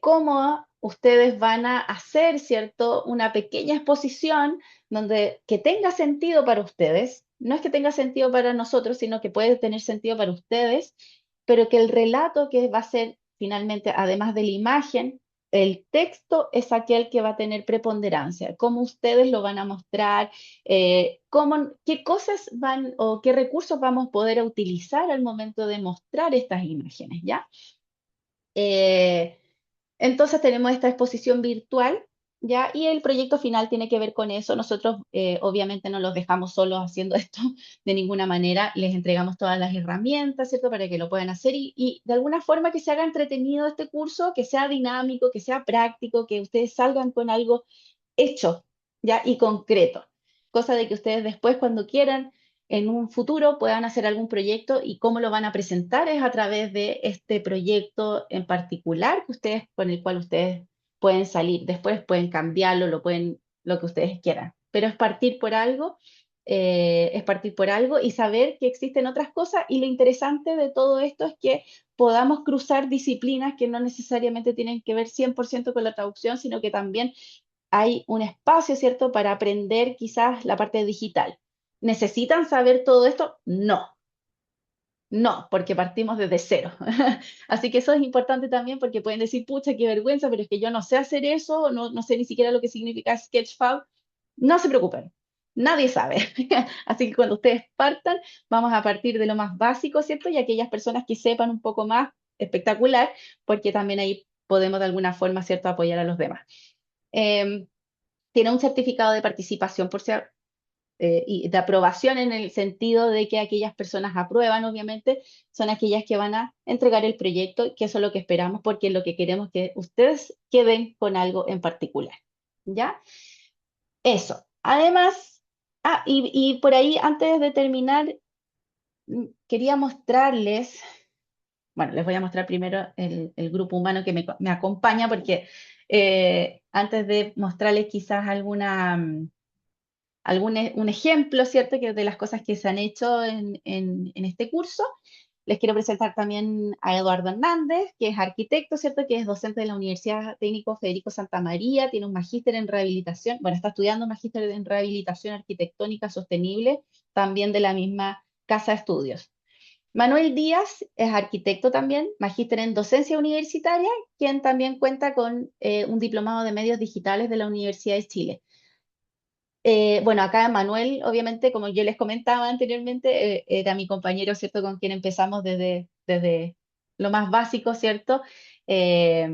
cómo ustedes van a hacer, ¿cierto? Una pequeña exposición donde que tenga sentido para ustedes. No es que tenga sentido para nosotros, sino que puede tener sentido para ustedes, pero que el relato que va a ser finalmente, además de la imagen, el texto es aquel que va a tener preponderancia, cómo ustedes lo van a mostrar, qué cosas van o qué recursos vamos a poder utilizar al momento de mostrar estas imágenes, ¿ya? Eh, entonces tenemos esta exposición virtual, ¿ya? Y el proyecto final tiene que ver con eso. Nosotros obviamente no los dejamos solos haciendo esto de ninguna manera. Les entregamos todas las herramientas, ¿cierto? Para que lo puedan hacer y de alguna forma que se haga entretenido este curso, que sea dinámico, que sea práctico, que ustedes salgan con algo hecho, ¿ya? Y concreto. Cosa de que ustedes después, cuando quieran, en un futuro, puedan hacer algún proyecto y cómo lo van a presentar es a través de este proyecto en particular que ustedes, con el cual ustedes pueden salir. Después pueden cambiarlo, lo que ustedes quieran. Pero es partir por algo y saber que existen otras cosas. Y lo interesante de todo esto es que podamos cruzar disciplinas que no necesariamente tienen que ver 100% con la traducción, sino que también hay un espacio, ¿cierto?, para aprender quizás la parte digital. ¿Necesitan saber todo esto? No, no, porque partimos desde cero. Así que eso es importante también porque pueden decir, pucha, qué vergüenza, pero es que yo no sé hacer eso, no sé ni siquiera lo que significa Sketchfab. No se preocupen, nadie sabe. Así que cuando ustedes partan, vamos a partir de lo más básico, ¿cierto? Y aquellas personas que sepan un poco más, espectacular, porque también ahí podemos de alguna forma, ¿cierto?, apoyar a los demás. Em, Tiene un certificado de participación por ser, y de aprobación en el sentido de que aquellas personas aprueban, obviamente, son aquellas que van a entregar el proyecto, que eso es lo que esperamos, porque lo que queremos es que ustedes queden con algo en particular. ¿Ya? Eso. Además, y por ahí, antes de terminar, quería mostrarles, bueno, les voy a mostrar primero el grupo humano que me acompaña, porque antes de mostrarles quizás un ejemplo, ¿cierto? Que de las cosas que se han hecho en este curso. Les quiero presentar también a Eduardo Hernández, que es arquitecto, ¿cierto? Que es docente de la Universidad Técnico Federico Santa María, tiene un magíster en rehabilitación, bueno, está estudiando un magíster en rehabilitación arquitectónica sostenible, también de la misma casa de estudios. Manuel Díaz es arquitecto también, magíster en docencia universitaria, quien también cuenta con un diplomado de medios digitales de la Universidad de Chile. Bueno, acá Manuel, obviamente, como yo les comentaba anteriormente, era mi compañero, ¿cierto? Con quien empezamos desde lo más básico, ¿cierto? Eh,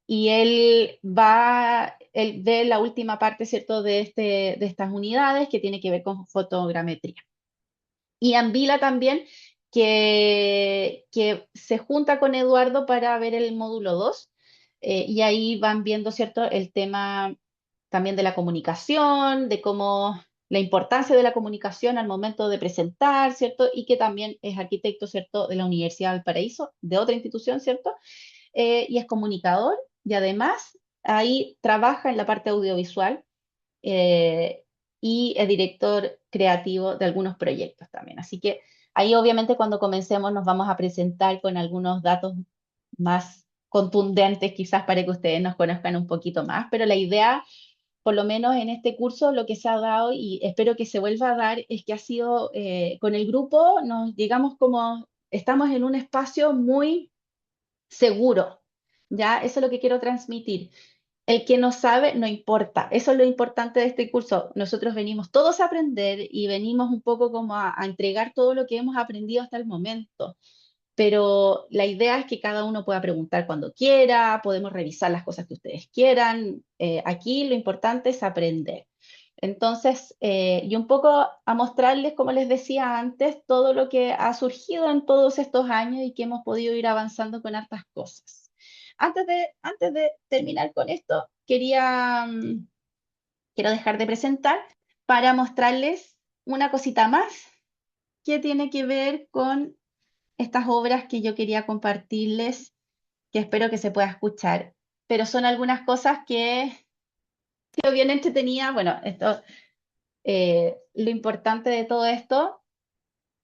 y él ve la última parte, ¿cierto? De estas unidades que tiene que ver con fotogrametría. Y Anvila también, que se junta con Eduardo para ver el módulo 2 y ahí van viendo, ¿cierto? El tema también de la comunicación, de cómo la importancia de la comunicación al momento de presentar, ¿cierto? Y que también es arquitecto, ¿cierto? De la Universidad de Valparaíso, de otra institución, ¿cierto? Y es comunicador y además ahí trabaja en la parte audiovisual eh, y es director creativo de algunos proyectos también. Así que ahí obviamente cuando comencemos nos vamos a presentar con algunos datos más contundentes quizás para que ustedes nos conozcan un poquito más, pero la idea, por lo menos en este curso, lo que se ha dado y espero que se vuelva a dar es que ha sido con el grupo, nos digamos como estamos en un espacio muy seguro, ¿ya? Eso es lo que quiero transmitir. El que no sabe, no importa. Eso es lo importante de este curso. Nosotros venimos todos a aprender y venimos un poco como a entregar todo lo que hemos aprendido hasta el momento. Pero la idea es que cada uno pueda preguntar cuando quiera, podemos revisar las cosas que ustedes quieran. Aquí lo importante es aprender. Entonces, y un poco a mostrarles, como les decía antes, todo lo que ha surgido en todos estos años y que hemos podido ir avanzando con hartas cosas. Antes de terminar con esto, quiero dejar de presentar para mostrarles una cosita más que tiene que ver con estas obras que yo quería compartirles, que espero que se pueda escuchar. Pero son algunas cosas que creo bien entretenida. Bueno, lo importante de todo esto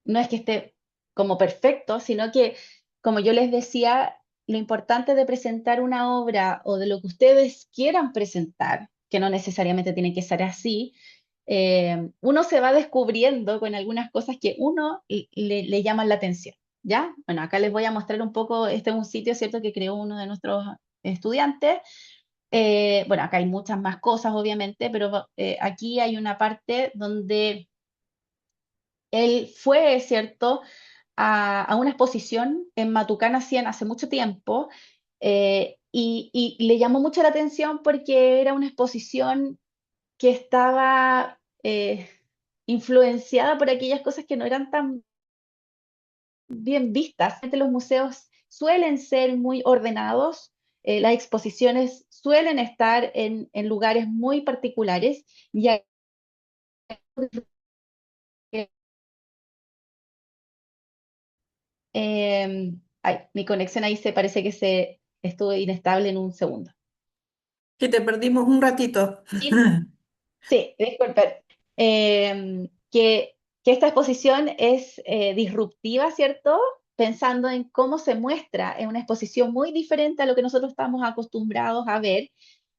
no es que esté como perfecto, sino que, como yo les decía, lo importante de presentar una obra o de lo que ustedes quieran presentar, que no necesariamente tiene que ser así, uno se va descubriendo con algunas cosas que uno le llaman la atención, ¿ya? Bueno, acá les voy a mostrar un poco, este es un sitio, ¿cierto?, que creó uno de nuestros estudiantes. Bueno, acá hay muchas más cosas, obviamente, pero aquí hay una parte donde él fue, ¿cierto?, a una exposición en Matucana 100 hace mucho tiempo y le llamó mucho la atención porque era una exposición que estaba influenciada por aquellas cosas que no eran tan bien vistas. Los museos suelen ser muy ordenados, las exposiciones suelen estar en lugares muy particulares y hay ay, mi conexión ahí se parece que se estuvo inestable en un segundo. Que te perdimos un ratito. Sí, sí, disculpen. Que esta exposición es disruptiva, ¿cierto? Pensando en cómo se muestra en una exposición muy diferente a lo que nosotros estamos acostumbrados a ver.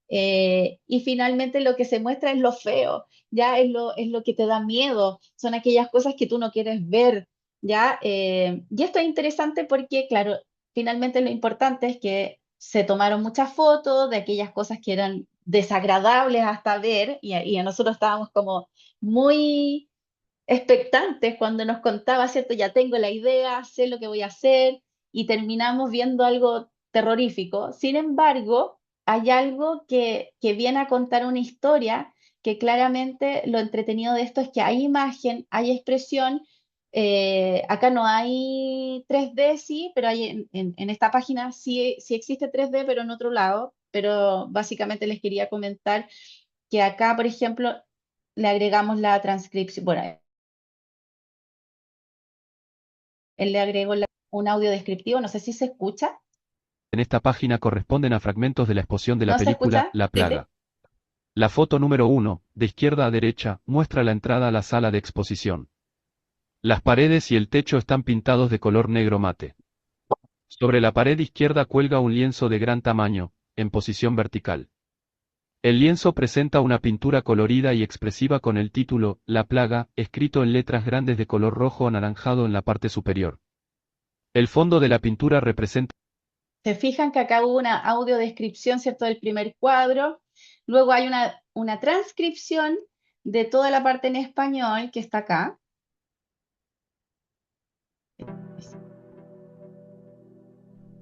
Y finalmente lo que se muestra es lo feo, ya es lo que te da miedo, son aquellas cosas que tú no quieres ver, ya. Y esto es interesante porque, claro, finalmente lo importante es que se tomaron muchas fotos de aquellas cosas que eran desagradables hasta ver y nosotros estábamos como muy expectantes cuando nos contaba, ¿cierto? Ya tengo la idea, sé lo que voy a hacer y terminamos viendo algo terrorífico. Sin embargo, hay algo que viene a contar una historia que claramente lo entretenido de esto es que hay imagen, hay expresión. Acá no hay 3D, sí, pero hay en esta página sí, sí existe 3D, pero en otro lado. Pero básicamente les quería comentar que acá, por ejemplo, le agregamos la transcripción. Bueno, él le agregó un audio descriptivo, no sé si se escucha. En esta página corresponden a fragmentos de la exposición de la ¿No se película escucha? La Sí, sí. Plaga. La foto número 1, de izquierda a derecha, muestra la entrada a la sala de exposición. Las paredes y el techo están pintados de color negro mate. Sobre la pared izquierda cuelga un lienzo de gran tamaño, en posición vertical. El lienzo presenta una pintura colorida y expresiva con el título, La Plaga, escrito en letras grandes de color rojo anaranjado en la parte superior. El fondo de la pintura representa Se fijan que acá hubo una audiodescripción, ¿cierto?, del primer cuadro. Luego hay una transcripción de toda la parte en español que está acá.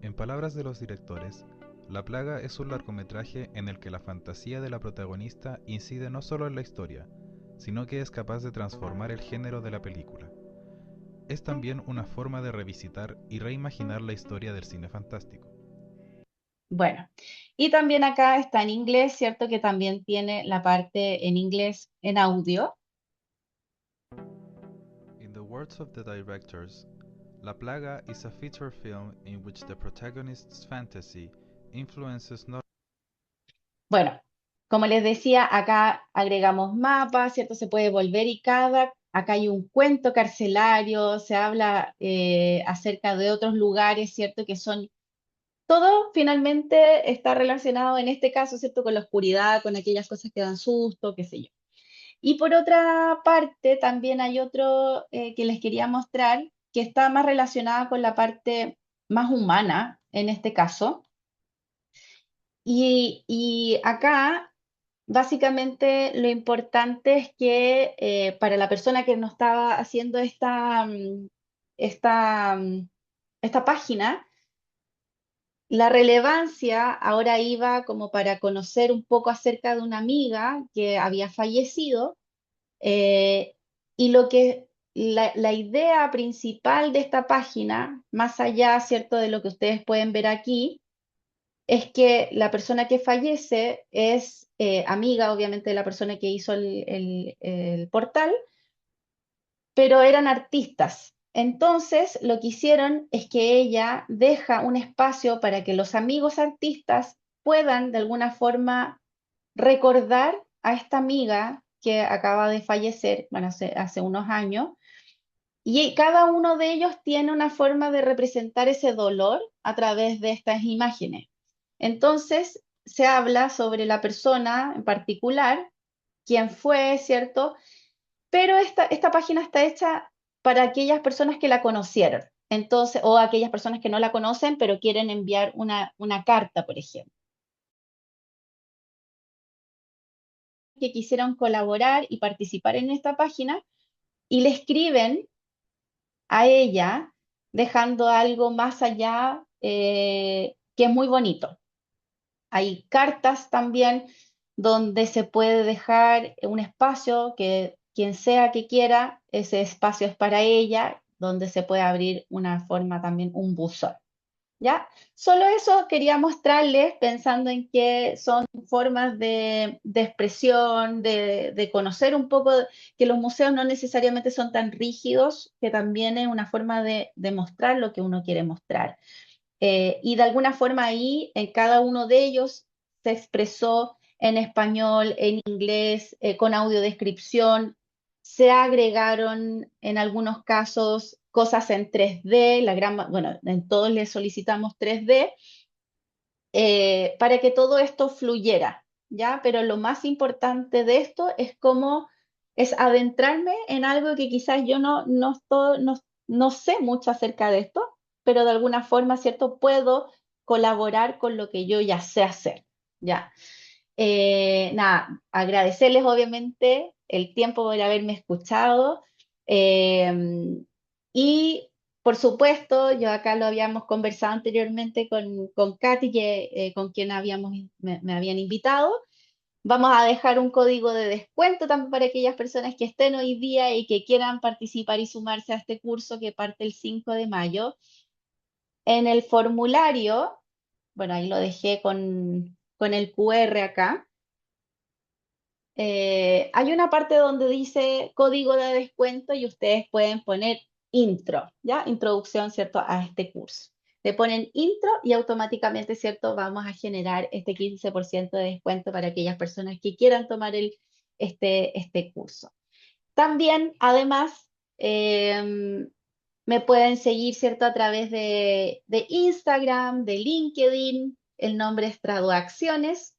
En palabras de los directores, La plaga es un largometraje en el que la fantasía de la protagonista incide no solo en la historia, sino que es capaz de transformar el género de la película. Es también una forma de revisitar y reimaginar la historia del cine fantástico. Bueno, y también acá está en inglés, ¿cierto? Que también tiene la parte en inglés en audio. In the words of the directors, La Plaga is a feature film in which the protagonist's fantasy influences not. Bueno, como les decía, acá agregamos mapas, ¿cierto? Se puede volver y acá hay un cuento carcelario, se habla acerca de otros lugares, ¿cierto? Que son, todo finalmente está relacionado en este caso, ¿cierto? Con la oscuridad, con aquellas cosas que dan susto, qué sé yo. Y por otra parte, también hay otro que les quería mostrar, que está más relacionada con la parte más humana, en este caso. Y acá, básicamente, lo importante es que para la persona que nos estaba haciendo esta, esta página, la relevancia ahora iba como para conocer un poco acerca de una amiga que había fallecido. Eh, y la idea principal de esta página, más allá, ¿cierto?, de lo que ustedes pueden ver aquí, es que la persona que fallece es amiga, obviamente, de la persona que hizo el portal, pero eran artistas. Entonces, lo que hicieron es que ella deja un espacio para que los amigos artistas puedan, de alguna forma, recordar a esta amiga que acaba de fallecer, bueno, hace unos años, y cada uno de ellos tiene una forma de representar ese dolor a través de estas imágenes. Entonces, se habla sobre la persona en particular, quién fue, ¿cierto? Pero esta página está hecha para aquellas personas que la conocieron. Entonces, o aquellas personas que no la conocen, pero quieren enviar una carta, por ejemplo, que quisieron colaborar y participar en esta página y le escriben a ella dejando algo más allá que es muy bonito. Hay cartas también donde se puede dejar un espacio que quien sea que quiera, ese espacio es para ella, donde se puede abrir una forma también, un buzón. ¿Ya? Solo eso quería mostrarles, pensando en que son formas de expresión, de conocer un poco, que los museos no necesariamente son tan rígidos, que también es una forma de mostrar lo que uno quiere mostrar. Y de alguna forma ahí, en cada uno de ellos, se expresó en español, en inglés, con audiodescripción. Se agregaron en algunos casos cosas en 3D, bueno, en todos les solicitamos 3D, para que todo esto fluyera, ¿ya? Pero lo más importante de esto es cómo es adentrarme en algo que quizás yo no sé mucho acerca de esto, pero de alguna forma, ¿cierto? Puedo colaborar con lo que yo ya sé hacer, ¿ya? Nada, agradecerles obviamente el tiempo por haberme escuchado. Y por supuesto, yo acá lo habíamos conversado anteriormente con Katy, con quien me habían invitado. Vamos a dejar un código de descuento también para aquellas personas que estén hoy día y que quieran participar y sumarse a este curso que parte el 5 de mayo. En el formulario, bueno, ahí lo dejé con el QR acá. Hay una parte donde dice código de descuento y ustedes pueden poner intro, ¿ya? Introducción, ¿cierto? A este curso. Le ponen intro y automáticamente, ¿cierto? Vamos a generar este 15% de descuento para aquellas personas que quieran tomar este curso. También, además, me pueden seguir, ¿cierto? A través de Instagram, de LinkedIn, el nombre es Traduacciones.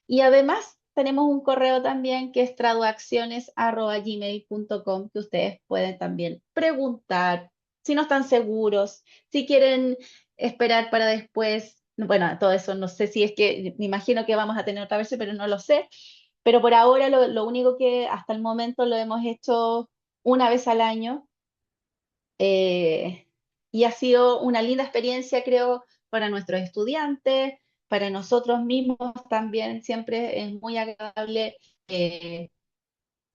Y además tenemos un correo también que es traduacciones@gmail.com, que ustedes pueden también preguntar si no están seguros, si quieren esperar para después. Bueno, todo eso no sé si es que, me imagino que vamos a tener otra versión, pero no lo sé. pero por ahora lo único que hasta el momento lo hemos hecho una vez al año, eh, y ha sido una linda experiencia, creo, para nuestros estudiantes, para nosotros mismos también. Siempre es muy agradable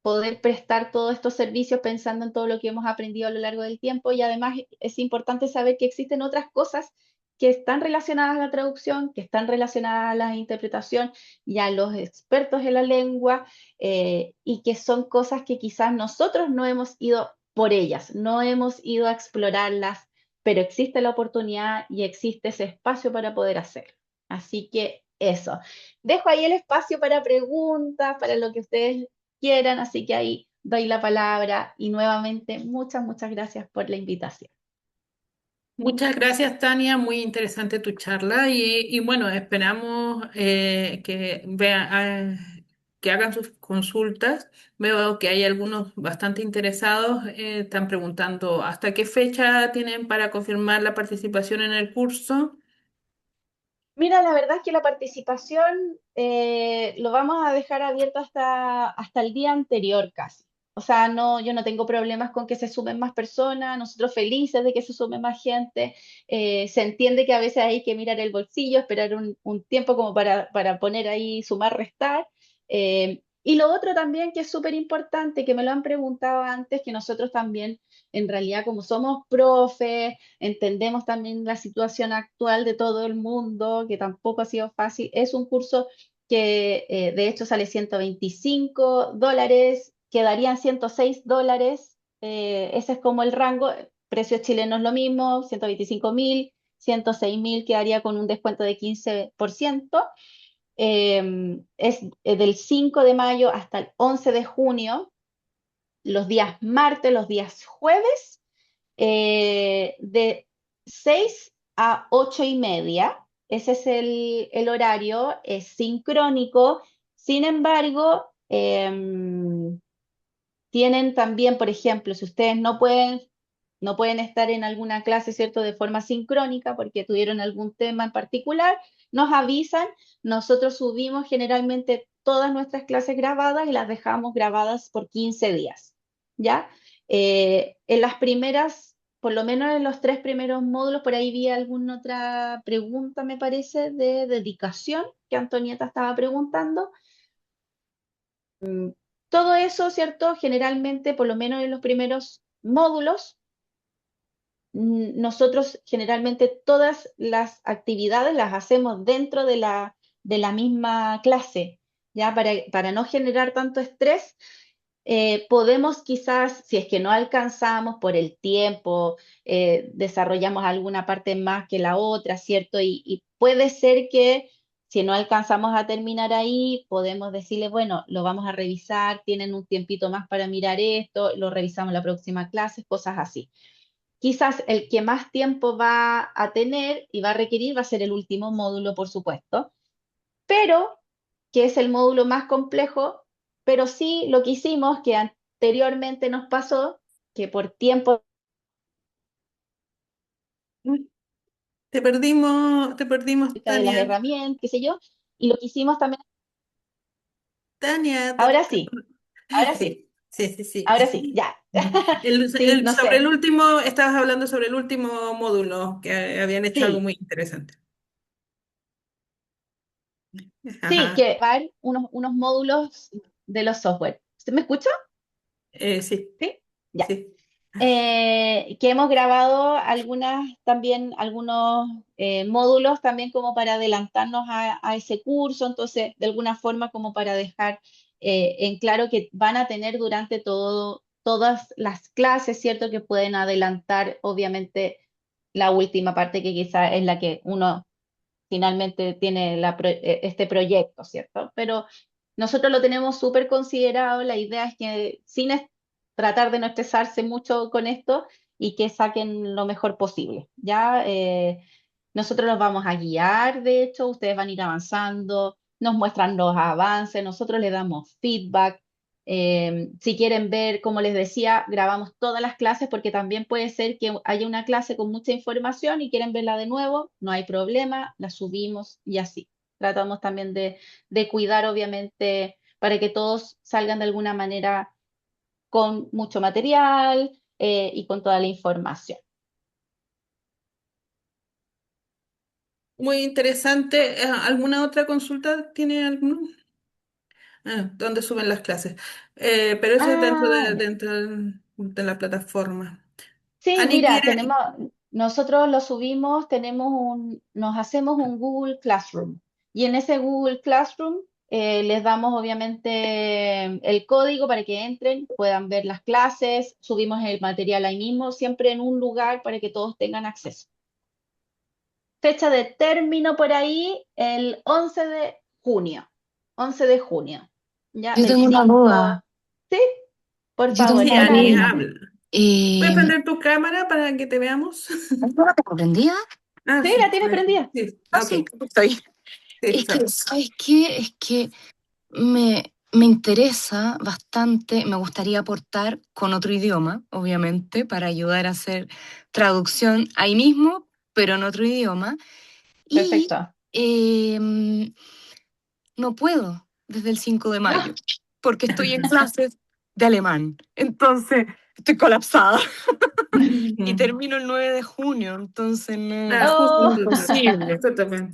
poder prestar todos estos servicios pensando en todo lo que hemos aprendido a lo largo del tiempo, y además es importante saber que existen otras cosas que están relacionadas a la traducción, que están relacionadas a la interpretación y a los expertos en la lengua, y que son cosas que quizás nosotros no hemos ido por ellas, no hemos ido a explorarlas, pero existe la oportunidad y existe ese espacio para poder hacerlo. Así que eso. Dejo ahí el espacio para preguntas, para lo que ustedes quieran, así que ahí doy la palabra y nuevamente muchas gracias por la invitación. Muchas gracias, Tania. Muy interesante tu charla y bueno, esperamos que que hagan sus consultas. Veo que hay algunos bastante interesados. Están preguntando hasta qué fecha tienen para confirmar la participación en el curso. Mira, la verdad es que la participación lo vamos a dejar abierto hasta el día anterior casi. O sea, no, yo no tengo problemas con que se sumen más personas, nosotros felices de que se sume más gente. Se entiende que a veces hay que mirar el bolsillo, esperar un tiempo como para poner ahí, sumar, restar. Y lo otro también que es súper importante, que me lo han preguntado antes, que nosotros también, en realidad, como somos profes, entendemos también la situación actual de todo el mundo, que tampoco ha sido fácil. Es un curso que de hecho sale $125, quedarían $106. Ese es como el rango. Precios chilenos lo mismo, 125.000, 106.000 quedaría con un descuento de 15%. Es del 5 de mayo hasta el 11 de junio, los días martes, los días jueves, de 6 a 8:30. Ese es el horario, es sincrónico. Sin embargo, tienen también, por ejemplo, si ustedes no pueden estar en alguna clase, ¿cierto?, de forma sincrónica porque tuvieron algún tema en particular, nos avisan. Nosotros subimos generalmente todas nuestras clases grabadas y las dejamos grabadas por 15 días, ¿ya? En las primeras, por lo menos en los 3 primeros módulos, por ahí vi alguna otra pregunta, me parece, de dedicación que Antonieta estaba preguntando. Todo eso, ¿cierto? Generalmente, por lo menos en los primeros módulos, nosotros generalmente todas las actividades las hacemos dentro de la misma clase, ¿ya? Para no generar tanto estrés, podemos quizás, si es que no alcanzamos por el tiempo, desarrollamos alguna parte más que la otra, ¿cierto? Y puede ser que si no alcanzamos a terminar ahí, podemos decirle, bueno, lo vamos a revisar, tienen un tiempito más para mirar esto, lo revisamos la próxima clase, cosas así. Quizás el que más tiempo va a tener y va a requerir va a ser el último módulo, por supuesto, pero que es el módulo más complejo, pero sí lo que hicimos, que anteriormente nos pasó, que por tiempo Te perdimos, de las Tania. herramientas, qué sé yo, y lo que hicimos también, Tania, ahora sí, ahora sí, sí, sí, sí, sí. ahora sí, ya. Sí, no Sobre el sé. último, estabas hablando sobre el último módulo, que habían hecho algo Sí, muy interesante. sí, Ajá, que van unos módulos de los software. ¿Usted me escucha? sí, Sí, ya. sí. Que hemos grabado algunos módulos también como para adelantarnos a ese curso, entonces de alguna forma como para dejar en claro que van a tener durante todas las clases, ¿cierto? Que pueden adelantar obviamente la última parte que quizá es la que uno finalmente tiene este proyecto, ¿cierto? Pero nosotros lo tenemos súper considerado. La idea es que tratar de no estresarse mucho con esto y que saquen lo mejor posible, ¿ya? Nosotros los vamos a guiar, de hecho, ustedes van a ir avanzando, nos muestran los avances, nosotros les damos feedback. Si quieren ver, como les decía, grabamos todas las clases porque también puede ser que haya una clase con mucha información y quieren verla de nuevo, no hay problema, la subimos y así. Tratamos también de cuidar, obviamente, para que todos salgan de alguna manera con mucho material y con toda la información. Muy interesante. ¿Alguna otra consulta tiene alguno? ¿Dónde suben las clases? Pero eso es Ah, de la plataforma. sí, Ani mira, quiere. nosotros lo subimos, nos hacemos un Google Classroom y en ese Google Classroom les damos obviamente el código para que entren, puedan ver las clases, subimos el material ahí mismo, siempre en un lugar para que todos tengan acceso. Fecha de término por ahí, el 11 de junio, 11 de junio, ya Yo del tengo una 5, duda. sí, por Yo tengo favor, Sí, una dime Ani, duda. Alina. habla. ¿Puedes Eh, prender tu cámara para que te veamos? ¿No la tengo prendida? Ah, Sí, la sí, tienes prendida. sí, Ah, ok. sí, estoy. Sí, Es que, chao. ¿sabes qué? Es que me interesa bastante, me gustaría aportar con otro idioma, obviamente, para ayudar a hacer traducción ahí mismo, pero en otro idioma. Y Perfecto. em, no puedo desde el 5 de mayo, ¡Ah! porque estoy en clases de alemán. Entonces, estoy colapsada. Y termino el 9 de junio, entonces Ah, no Oh, es posible. justo también.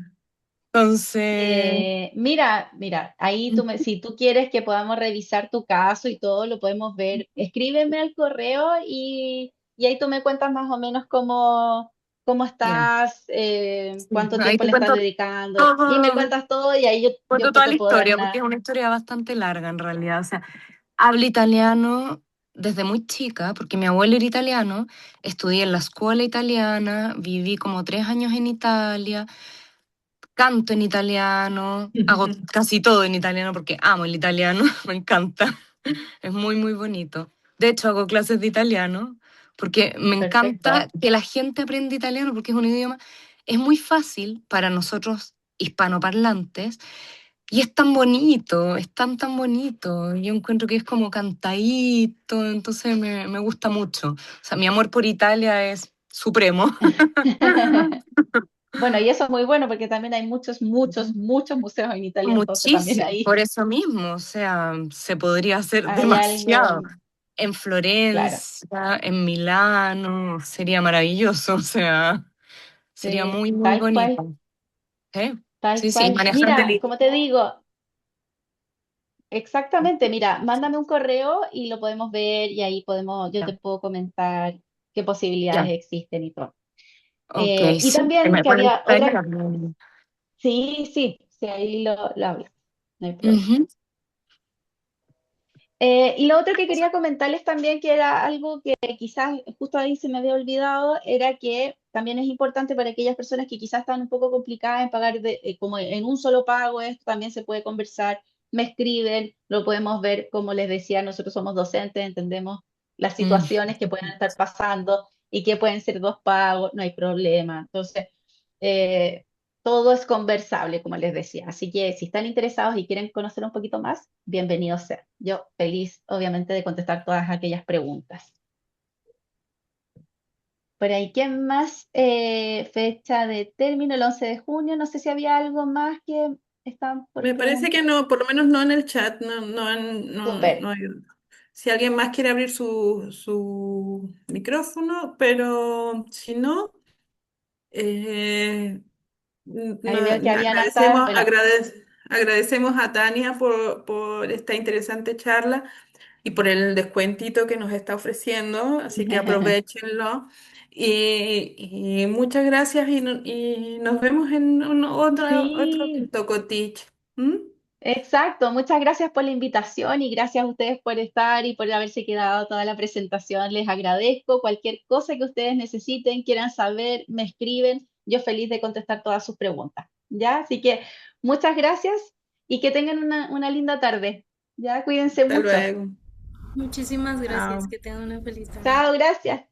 Entonces, mira, ahí si tú quieres que podamos revisar tu caso y todo, lo podemos ver. Escríbeme al correo y ahí tú me cuentas más o menos cómo ya. estás, Sí. cuánto Ahí tiempo te le estás cuento dedicando y me todo, cuentas todo y ahí yo cuento toda te la puedo dar historia, porque es una... una historia bastante larga en realidad. O sea, hablo italiano desde muy chica, porque mi abuelo era italiano, estudié en la escuela italiana, viví como 3 años en Italia, canto en italiano, hago casi todo en italiano porque amo el italiano, me encanta. Es muy, muy bonito. De hecho, hago clases de italiano porque me encanta Perfecto. que la gente aprenda italiano porque es un idioma, es muy fácil para nosotros hispanoparlantes y es tan bonito, es tan, tan bonito. Yo encuentro que es como cantadito, entonces me gusta mucho. O sea, mi amor por Italia es supremo. Bueno, y eso es muy bueno porque también hay muchos, muchos, muchos museos en Italia, entonces también Muchísimo, ahí por eso mismo, o sea, se podría hacer hay demasiado. algo, En claro, Florencia, en Milano, sería maravilloso, o sea, sería sí, muy, muy bonito. ¿Eh? tal Sí, sí, cual. manejando Mira, el... como te digo, exactamente, mira, mándame un correo y lo podemos ver y ahí yo te Ya, puedo comentar qué posibilidades ya, existen y todo. ok, Y sí, que también me que había otra, gustaría. sí, sí, sí, ahí lo hablo, no hay problema. Ujú, Y lo otro que quería comentarles también, que era algo que quizás justo ahí se me había olvidado, era que también es importante para aquellas personas que quizás están un poco complicadas en pagar como en un solo pago, esto también se puede conversar, me escriben, lo podemos ver, como les decía, nosotros somos docentes, entendemos las mm. situaciones que pueden estar pasando y que pueden ser dos pagos, no hay problema. Entonces, eh, todo es conversable, como les decía. Así que si están interesados y quieren conocer un poquito más, bienvenidos sean. Yo feliz, obviamente, de contestar todas aquellas preguntas. Por ahí, ¿quién más? Fecha de término, el 11 de junio. No sé si había algo más que están por Me parece que preguntar. no, por lo menos no en el chat, Súper. no hay. Si alguien más quiere abrir su micrófono, pero si no, eh, Ahí veo que habían hasta, bueno, agradecemos a Tania por esta interesante charla y por el descuentito que nos está ofreciendo, así que aprovechenlo. Y muchas gracias y nos vemos en otro sí, Tocotich. ¿Mm? exacto. Muchas gracias por la invitación y gracias a ustedes por estar y por haberse quedado toda la presentación. Les agradezco. Cualquier cosa que ustedes necesiten, quieran saber, me escriben. Yo feliz de contestar todas sus preguntas. ¿Ya? Así que muchas gracias y que tengan una linda tarde. ¿Ya? Cuídense Hasta mucho. luego. Muchísimas gracias, Chao. que tengan una feliz tarde. Chao, gracias.